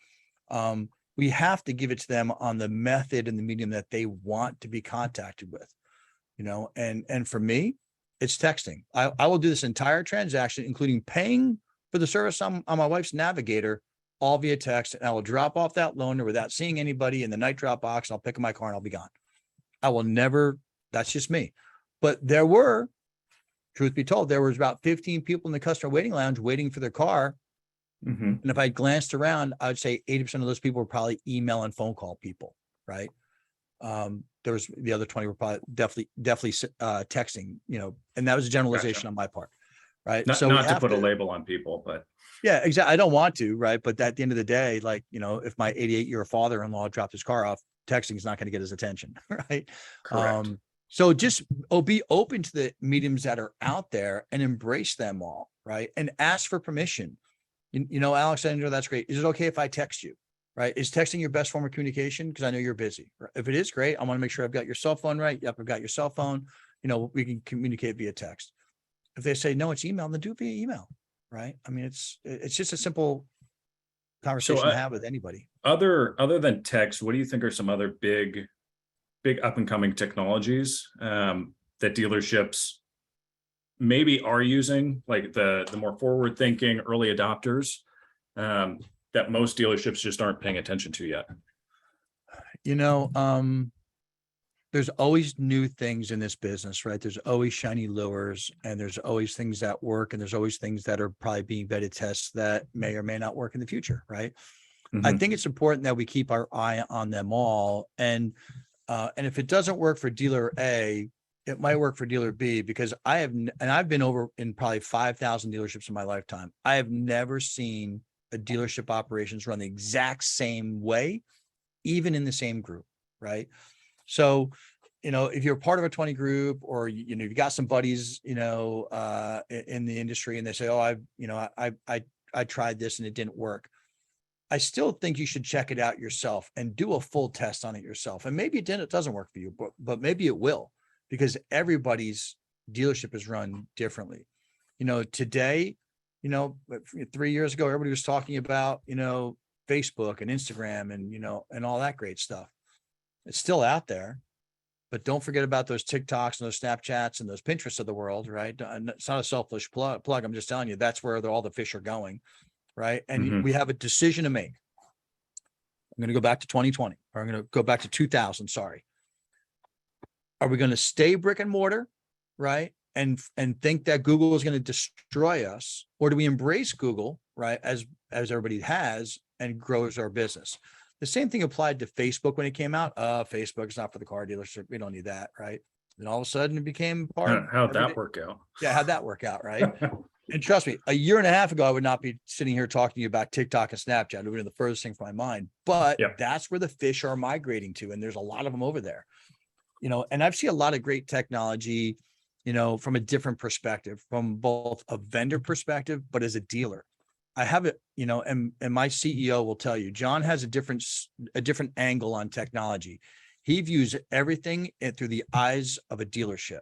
We have to give it to them on the method and the medium that they want to be contacted with. And for me, it's texting. I will do this entire transaction, including paying for the service on my wife's Navigator, all via text. And I will drop off that loaner without seeing anybody in the night drop box. And I'll pick up my car and I'll be gone. I will never, that's just me. But truth be told, there was about 15 people in the customer waiting lounge waiting for their car. And if I glanced around, I would say 80% of those people were probably email and phone call people, right? There was the other 20 were probably definitely texting, and that was a generalization on my part, right? Not to put a label on people, but yeah, exactly. I don't want to, right? But at the end of the day, like, if my 88-year father-in-law dropped his car off, texting is not going to get his attention, right? correct. So just be open to the mediums that are out there and embrace them all, right? And ask for permission. Alexander, that's great. Is it okay if I text you? right? Is texting your best form of communication? Because I know you're busy. If it is, great. I want to make sure I've got your cell phone right. Yep, I've got your cell phone. We can communicate via text. If they say no, it's email, then do it via email, right? I mean, it's just a simple conversation to have with anybody. Other than text, what do you think are some other big up and coming technologies that dealerships maybe are using, like the more forward thinking early adopters that most dealerships just aren't paying attention to yet? There's always new things in this business, right? There's always shiny lures, and there's always things that work, and there's always things that are probably being beta tests that may or may not work in the future, right? I think it's important that we keep our eye on them all. And if it doesn't work for dealer A, it might work for dealer B, because I've been over in probably 5,000 dealerships in my lifetime. I have never seen a dealership operations run the exact same way, even in the same group, right? So, if you're part of a 20 group, or, you got some buddies, in the industry, and they say, oh, I tried this and it didn't work. I still think you should check it out yourself and do a full test on it yourself. And maybe it doesn't work for you, but maybe it will, because everybody's dealership is run differently. Today, 3 years ago, everybody was talking about, Facebook and Instagram and all that great stuff. It's still out there, but don't forget about those TikToks and those Snapchats and those Pinterests of the world, right? And it's not a selfish plug. I'm just telling you, that's where all the fish are going, right? And we have a decision to make. I'm going to go back to 2020, or I'm going to go back to 2000. Sorry. Are we going to stay brick and mortar, right? And think that Google is going to destroy us, or do we embrace Google, right? As everybody has, and grows our business? The same thing applied to Facebook when it came out. Facebook is not for the car dealership. We don't need that, right? And all of a sudden it became part. How'd that work out? Yeah, how'd that work out, right? And trust me, a year and a half ago, I would not be sitting here talking to you about TikTok and Snapchat. It would have been the furthest thing from my mind. But that's where the fish are migrating to, and there's a lot of them over there. And I've seen a lot of great technology, from a different perspective, from both a vendor perspective, but as a dealer. I have it, and my CEO will tell you, John has a different angle on technology. He views everything through the eyes of a dealership.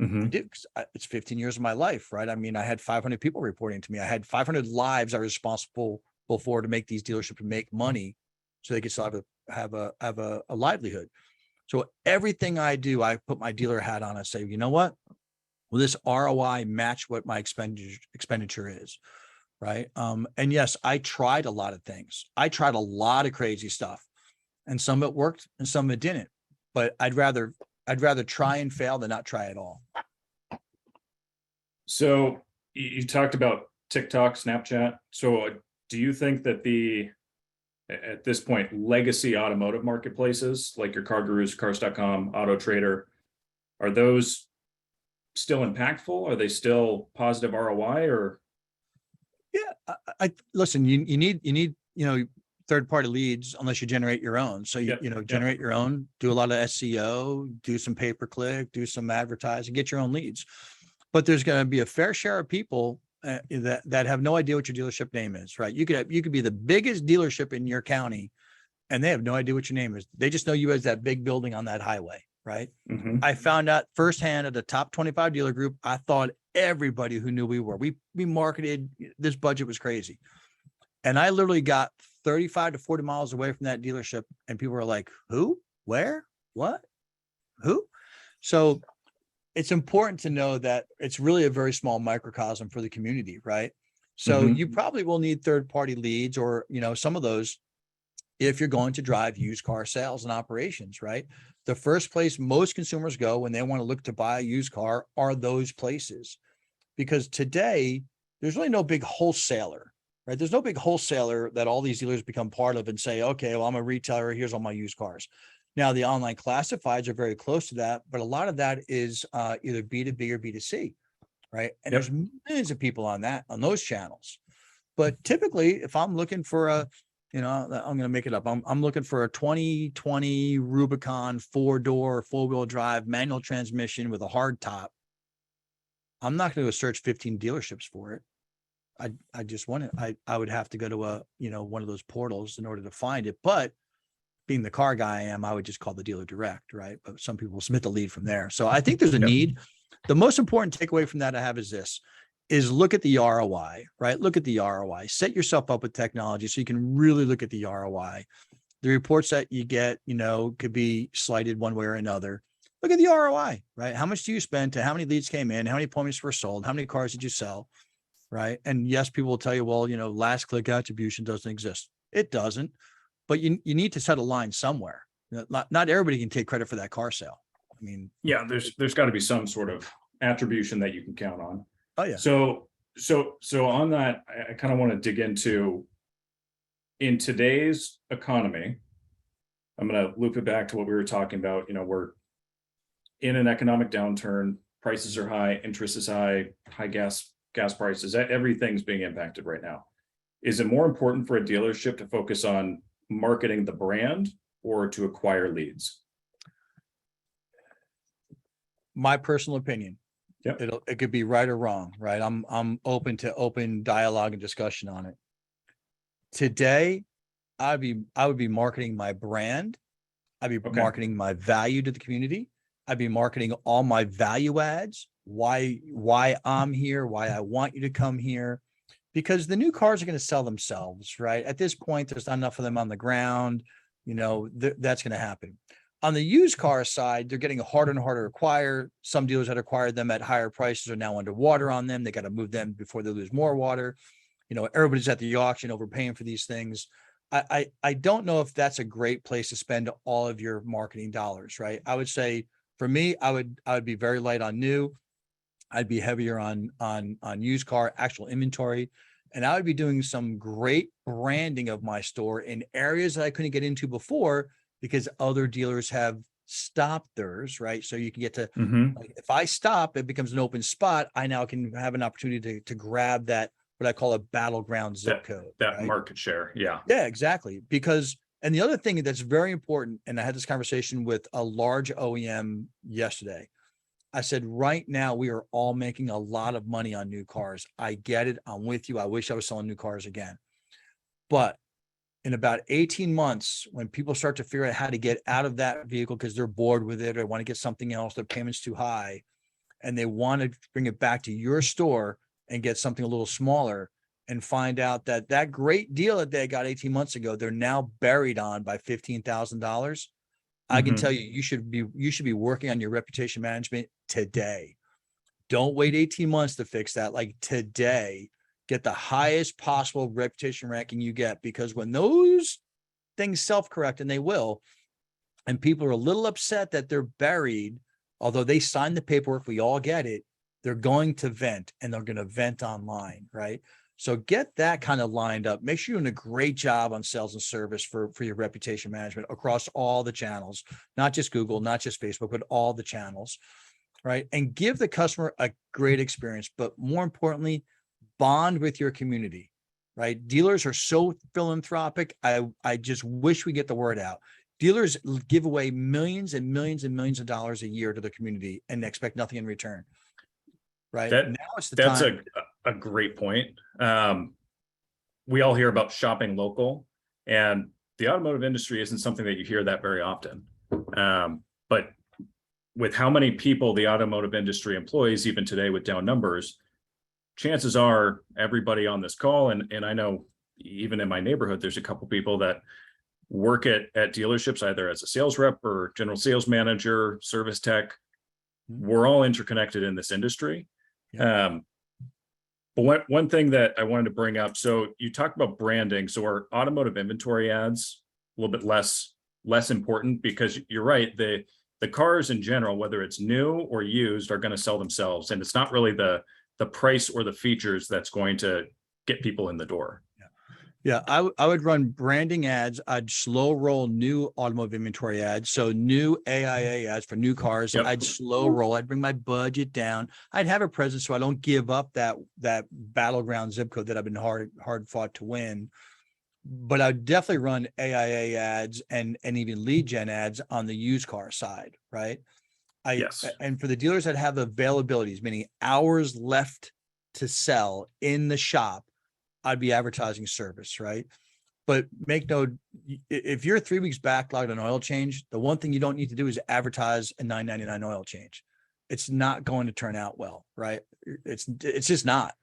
I do, 'cause it's 15 years of my life, right? I mean, I had 500 people reporting to me. I had 500 lives I was responsible for to make these dealerships make money, so they could still have a livelihood. So everything I do, I put my dealer hat on and say, you know what? Will this ROI match what my expenditure is? Right. And yes, I tried a lot of things. I tried a lot of crazy stuff, and some of it worked and some of it didn't. But I'd rather try and fail than not try at all. So you talked about TikTok, Snapchat. So do you think that at this point, legacy automotive marketplaces like your Car Gurus, Cars.com, Auto Trader, are those still impactful? Are they still positive ROI? Or yeah, I listen, you need third-party leads unless you generate your own. So generate your own, do a lot of SEO, do some pay-per-click, do some advertising, get your own leads. But there's going to be a fair share of people that have no idea what your dealership name is, right? You could be the biggest dealership in your county, and they have no idea what your name is. They just know you as that big building on that highway, right? I found out firsthand at the top 25 dealer group. I thought everybody who knew we were. We marketed. This budget was crazy, and I literally got 35 to 40 miles away from that dealership, and people were like, "Who? Where? What? Who?" So it's important to know that it's really a very small microcosm for the community, right? So you probably will need third-party leads, or some of those, if you're going to drive used car sales and operations, right? The first place most consumers go when they want to look to buy a used car are those places, because today there's really no big wholesaler, right? There's no big wholesaler that all these dealers become part of and say, okay, well, I'm a retailer. Here's all my used cars. Now, the online classifieds are very close to that, but a lot of that is either B2B or B2C, right? And there's millions of people on those channels. But typically, if I'm looking for I'm going to make it up. I'm looking for a 2020 Rubicon 4-door, 4-wheel drive manual transmission with a hard top. I'm not going to go search 15 dealerships for it. I just want it. I would have to go to one of those portals in order to find it. But being the car guy I am, I would just call the dealer direct, right? But some people submit the lead from there. So I think there's a need. The most important takeaway from that I have is look at the ROI, right? Look at the ROI. Set yourself up with technology so you can really look at the ROI. The reports that you get, could be slighted one way or another. Look at the ROI, right? How much do you spend to how many leads came in? How many appointments were sold? How many cars did you sell? Right. And yes, people will tell you, well, last click attribution doesn't exist. It doesn't, but you need to set a line somewhere. Not everybody can take credit for that car sale. I mean, Yeah, there's got to be some sort of attribution that you can count on. oh yeah. So on that, I kind of want to dig into, in today's economy, I'm going to loop it back to what we were talking about. We're in an economic downturn, prices are high, interest is high gas prices, everything's being impacted right now. Is it more important for a dealership to focus on marketing the brand or to acquire leads? My personal opinion. Yep. It could be right or wrong, right? I'm open to open dialogue and discussion on it. Today, I would be marketing my brand. I'd be marketing my value to the community. I'd be marketing all my value adds, why I'm here, why I want you to come here, because the new cars are going to sell themselves, right? At this point, there's not enough of them on the ground. That's going to happen. On the used car side, they're getting harder and harder to acquire. Some dealers that acquired them at higher prices are now underwater on them. They got to move them before they lose more water. Everybody's at the auction overpaying for these things. I don't know if that's a great place to spend all of your marketing dollars, right? I would say for me, I would be very light on new. I'd be heavier on used car, actual inventory. And I would be doing some great branding of my store in areas that I couldn't get into before because other dealers have stopped theirs, right? So you can get to, like, if I stop, it becomes an open spot. I now can have an opportunity to grab that, what I call a battleground zip code. That right? market share. Yeah. Yeah, exactly. And the other thing that's very important, and I had this conversation with a large OEM yesterday. I said, right now, we are all making a lot of money on new cars. I get it. I'm with you. I wish I was selling new cars again. But in about 18 months, when people start to figure out how to get out of that vehicle because they're bored with it or want to get something else, their payment's too high, and they want to bring it back to your store and get something a little smaller and find out that great deal that they got 18 months ago, they're now buried on by $15,000. I can tell you, you should be working on your reputation management today. Don't wait 18 months to fix that. Like today, get the highest possible reputation ranking you get, because when those things self-correct, and they will, and people are a little upset that they're buried, although they signed the paperwork, we all get it, they're going to vent, and they're going to vent online, right? So get that kind of lined up. Make sure you're doing a great job on sales and service for your reputation management across all the channels, not just Google, not just Facebook, but all the channels, right? And give the customer a great experience, but more importantly, bond with your community, right? Dealers are so philanthropic. I just wish we get the word out. Dealers give away millions and millions and millions of dollars a year to the community and expect nothing in return. Right. Now it's the That's time. a great point. We all hear about shopping local, and the automotive industry isn't something that you hear that very often. But with how many people the automotive industry employs, even today with down numbers, chances are everybody on this call, and I know even in my neighborhood, there's a couple people that work at dealerships, either as a sales rep or general sales manager, service tech. We're all interconnected in this industry. Yeah. But one thing that I wanted to bring up, so you talked about branding. So our automotive inventory ads a little bit less important, because you're right, the cars in general, whether it's new or used, are going to sell themselves, and it's not really the price or the features that's going to get people in the door. Yeah, I would run branding ads. I'd slow roll new automotive inventory ads. So new AIA ads for new cars. Yep. I'd slow roll. I'd bring my budget down. I'd have a presence so I don't give up that battleground zip code that I've been hard fought to win. But I'd definitely run AIA ads and even lead gen ads on the used car side, right? Yes. And for the dealers that have availabilities, meaning hours left to sell in the shop, I'd be advertising service, right? But make no, if you're 3 weeks backlogged on oil change, the one thing you don't need to do is advertise a $9.99 oil change. It's not going to turn out well, right? It's just not,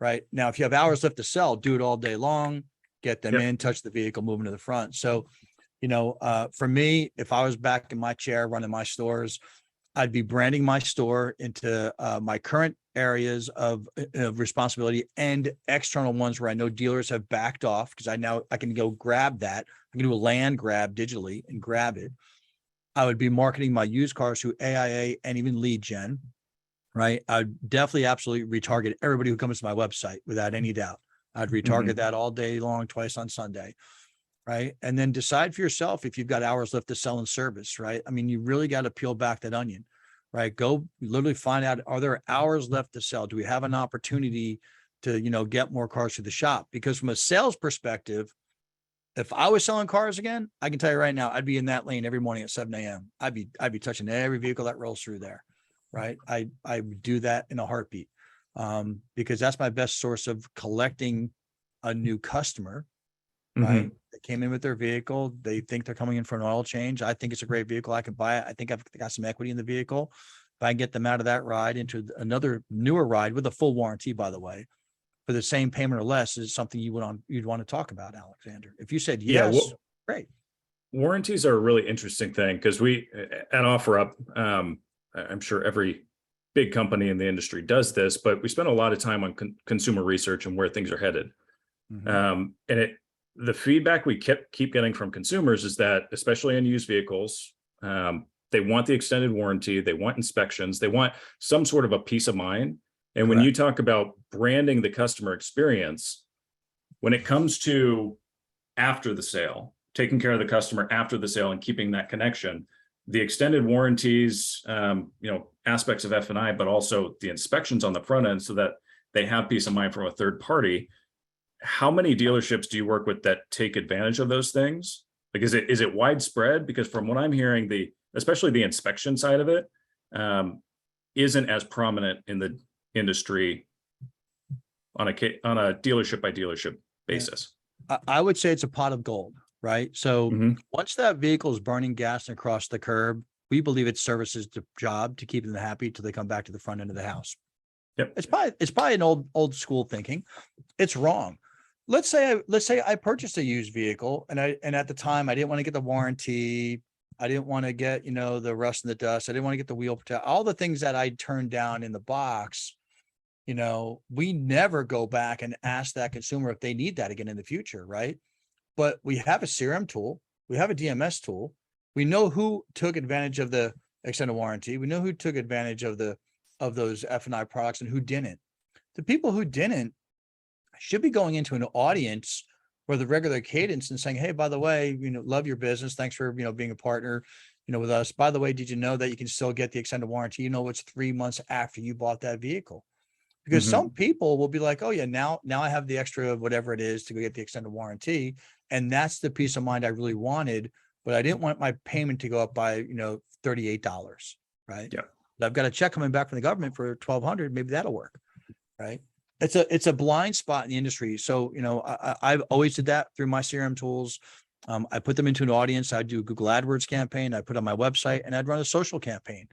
right? Now, if you have hours left to sell, do it all day long, get them in, touch the vehicle, move them to the front. So, for me, if I was back in my chair running my stores, I'd be branding my store into my current areas of responsibility and external ones where I know dealers have backed off, because I can go grab that. I can do a land grab digitally and grab it. I would be marketing my used cars through AIA and even lead gen, right? I'd definitely absolutely retarget everybody who comes to my website without any doubt. I'd retarget that all day long, twice on Sunday. Right. And then decide for yourself if you've got hours left to sell and service, right? I mean, you really got to peel back that onion, right? Go literally find out, are there hours left to sell? Do we have an opportunity to, get more cars to the shop? Because from a sales perspective, if I was selling cars again, I can tell you right now, I'd be in that lane every morning at 7 a.m. I'd be touching every vehicle that rolls through there, right? I would do that in a heartbeat, because that's my best source of collecting a new customer, right? They came in with their vehicle. They think they're coming in for an oil change. I think it's a great vehicle. I can buy it. I think I've got some equity in the vehicle. If I can get them out of that ride into another newer ride with a full warranty, by the way, for the same payment or less, is something you'd want to talk about, Alexander. If you said yes, great. Warranties are a really interesting thing, because we at OfferUp, I'm sure every big company in the industry does this, but we spend a lot of time on consumer research and where things are headed. And the feedback we keep getting from consumers is that, especially in used vehicles, they want the extended warranty, they want inspections, they want some sort of a peace of mind. And when you talk about branding the customer experience, when it comes to after the sale, taking care of the customer after the sale and keeping that connection, the extended warranties, aspects of F&I, but also the inspections on the front end, so that they have peace of mind from a third party. How many dealerships do you work with that take advantage of those things? Like, is it widespread? Because from what I'm hearing, especially the inspection side of it, isn't as prominent in the industry on a dealership by dealership basis. I would say it's a pot of gold, right? So once that vehicle is burning gas and across the curb, we believe it services the job to keep them happy till they come back to the front end of the house. It's probably an old school thinking. It's wrong. Let's say I purchased a used vehicle, and at the time I didn't want to get the warranty. I didn't want to get, the rust and the dust. I didn't want to get the wheel protect, all the things that I turned down in the box. We never go back and ask that consumer if they need that again in the future, right? But we have a CRM tool, we have a DMS tool. We know who took advantage of the extended warranty. We know who took advantage of those F&I products and who didn't. The people who didn't should be going into an audience where the regular cadence and saying, hey, by the way, love your business. Thanks for, being a partner, with us. By the way, did you know that you can still get the extended warranty? It's 3 months after you bought that vehicle. Because some people will be like, oh yeah, now I have the extra whatever it is to go get the extended warranty. And that's the peace of mind I really wanted, but I didn't want my payment to go up by, $38, right? Yeah. I've got a check coming back from the government for $1,200. Maybe that'll work, right? It's a blind spot in the industry. So, I've always did that through my CRM tools. I put them into an audience. I do a Google AdWords campaign. I put on my website, and I'd run a social campaign,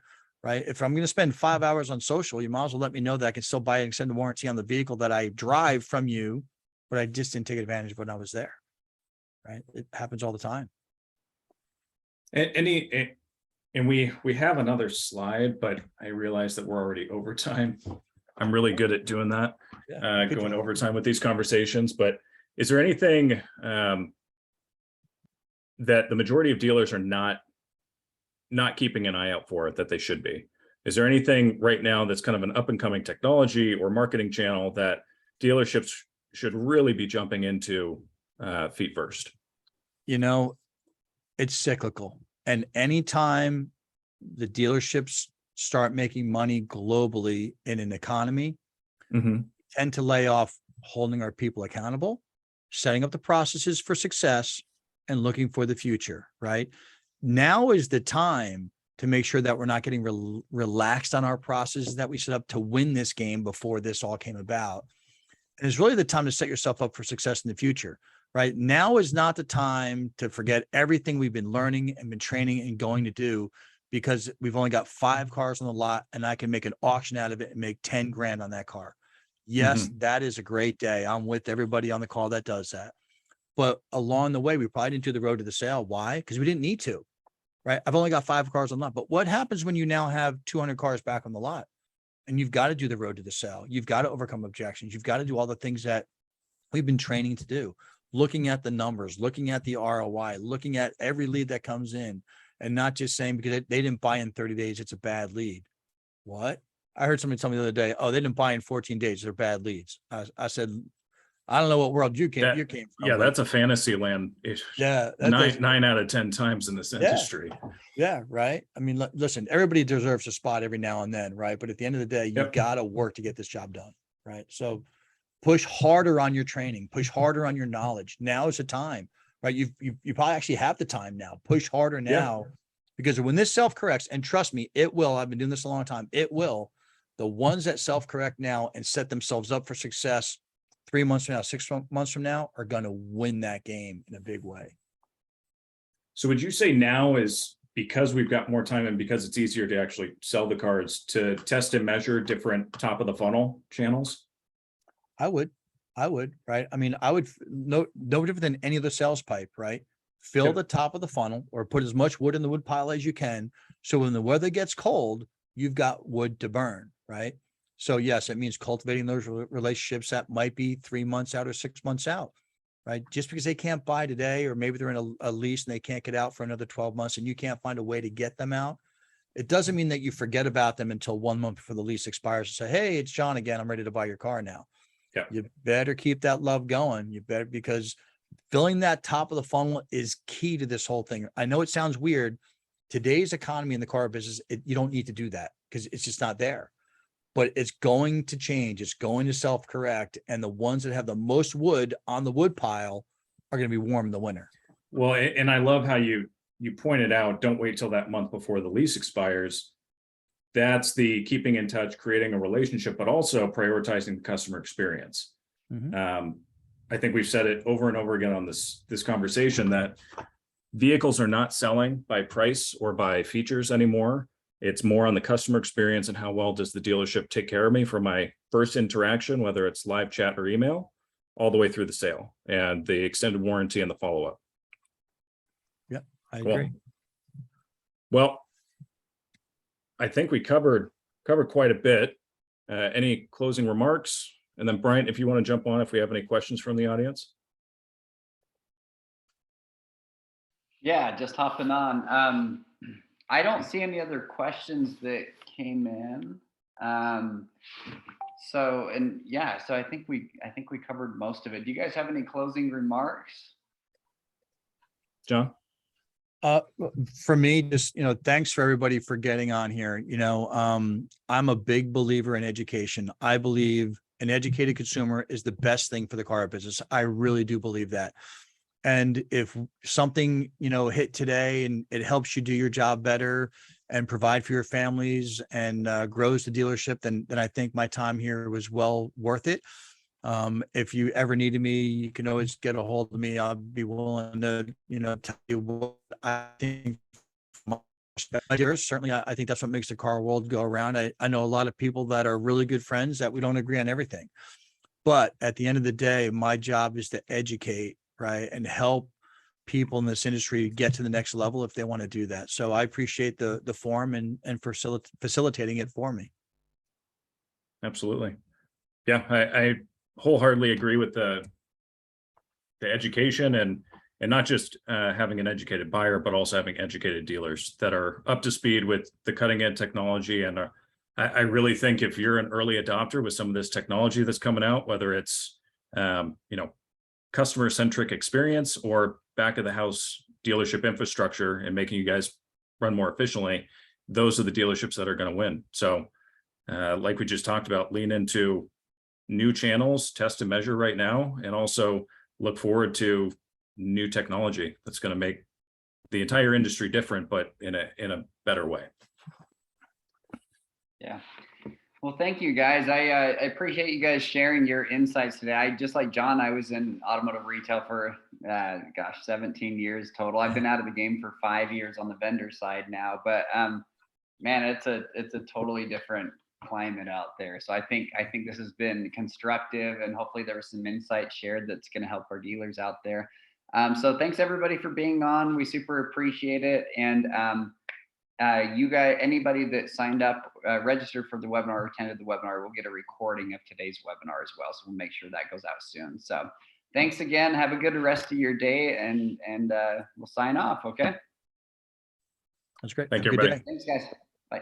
right? If I'm going to spend 5 hours on social, you might as well let me know that I can still buy an extended warranty on the vehicle that I drive from you, but I just didn't take advantage of when I was there, right? It happens all the time. And we have another slide, but I realize that we're already over time. I'm really good at doing that, going overtime with these conversations. But is there anything that the majority of dealers are not keeping an eye out for that they should be? Is there anything right now that's kind of an up and coming technology or marketing channel that dealerships should really be jumping into feet first? It's cyclical. And anytime the dealerships start making money globally in an economy, tend to lay off holding our people accountable, setting up the processes for success, and looking for the future, right? Now is the time to make sure that we're not getting relaxed on our processes that we set up to win this game before this all came about. And it's really the time to set yourself up for success in the future, right? Now is not the time to forget everything we've been learning and been training and going to do, because we've only got 5 cars on the lot and I can make an auction out of it and make 10 grand on that car. Yes, that is a great day. I'm with everybody on the call that does that. But along the way, we probably didn't do the road to the sale. Why? Because we didn't need to, right? I've only got 5 cars on the lot. But what happens when you now have 200 cars back on the lot? And you've got to do the road to the sale. You've got to overcome objections. You've got to do all the things that we've been training to do, looking at the numbers, looking at the ROI, looking at every lead that comes in, and not just saying because they didn't buy in 30 days, it's a bad lead. What? I heard somebody tell me the other day, oh, they didn't buy in 14 days, they're bad leads. I said, I don't know what world you came from. Yeah, that's a fantasy land. Yeah. Nine out of 10 times in this industry. Yeah, right. I mean, listen, everybody deserves a spot every now and then, right? But at the end of the day, you've got to work to get this job done, right? So push harder on your training, push harder on your knowledge. Now is the time, right? You probably actually have the time now. Push harder now, because when this self-corrects, and trust me, it will. I've been doing this a long time. It will. The ones that self-correct now and set themselves up for success 3 months from now, 6 months from now, are going to win that game in a big way. So would you say now is because we've got more time and because it's easier to actually sell the cards to test and measure different top of the funnel channels? I would, right? I mean, I would no different than any other sales pipe, right? Fill the top of the funnel, or put as much wood in the wood pile as you can. So when the weather gets cold, you've got wood to burn, right? So yes, it means cultivating those relationships that might be 3 months out or 6 months out, right? Just because they can't buy today, or maybe they're in a lease and they can't get out for another 12 months and you can't find a way to get them out, it doesn't mean that you forget about them until 1 month before the lease expires and say, hey, it's John again. I'm ready to buy your car now. Yeah. You better keep that love going. You better, because filling that top of the funnel is key to this whole thing. I know it sounds weird. Today's economy in the car business, you don't need to do that because it's just not there. But it's going to change. It's going to self-correct. And the ones that have the most wood on the wood pile are going to be warm in the winter. Well, and I love how you pointed out, don't wait till that month before the lease expires. That's the keeping in touch, creating a relationship, but also prioritizing the customer experience. I think we've said it over and over again on this conversation that vehicles are not selling by price or by features anymore. It's more on the customer experience and how well does the dealership take care of me from my first interaction, whether it's live chat or email, all the way through the sale and the extended warranty and the follow-up. Yep, I agree. Well, I think we covered quite a bit. Any closing remarks? And then Bryant, if you want to jump on, if we have any questions from the audience. Yeah, just hopping on. I don't see any other questions that came in. So I think we covered most of it. Do you guys have any closing remarks? John? For me, just, thanks for everybody for getting on here. I'm a big believer in education. I believe an educated consumer is the best thing for the car business. I really do believe that. And if something, hit today and it helps you do your job better and provide for your families and grows the dealership, then I think my time here was well worth it. If you ever needed me, you can always get a hold of me. I'll be willing to, tell you what I think. Certainly, I think that's what makes the car world go around. I know a lot of people that are really good friends that we don't agree on everything. But at the end of the day, my job is to educate, right, and help people in this industry get to the next level if they want to do that. So I appreciate the forum and for facilitating it for me. Absolutely. Yeah, I wholeheartedly agree with the education and not just having an educated buyer, but also having educated dealers that are up to speed with the cutting edge technology. And I really think if you're an early adopter with some of this technology that's coming out, whether it's customer centric experience or back of the house dealership infrastructure and making you guys run more efficiently, those are the dealerships that are going to win. So like we just talked about, lean into new channels, test and measure right now, and also look forward to new technology that's going to make the entire industry different, but in a better way. Yeah. Well, thank you guys. I appreciate you guys sharing your insights today. I just like John, I was in automotive retail for 17 years total. I've been out of the game for 5 years on the vendor side now, but man, it's a totally different climate out there. So I think this has been constructive, and hopefully there was some insight shared that's going to help our dealers out there. So thanks everybody for being on. We super appreciate it. And you guys, anybody that signed up, registered for the webinar, or attended the webinar, will get a recording of today's webinar as well. So we'll make sure that goes out soon. So thanks again. Have a good rest of your day, and we'll sign off. Okay. That's great. Thank you, Have a good everybody. day. Thanks, guys. Bye.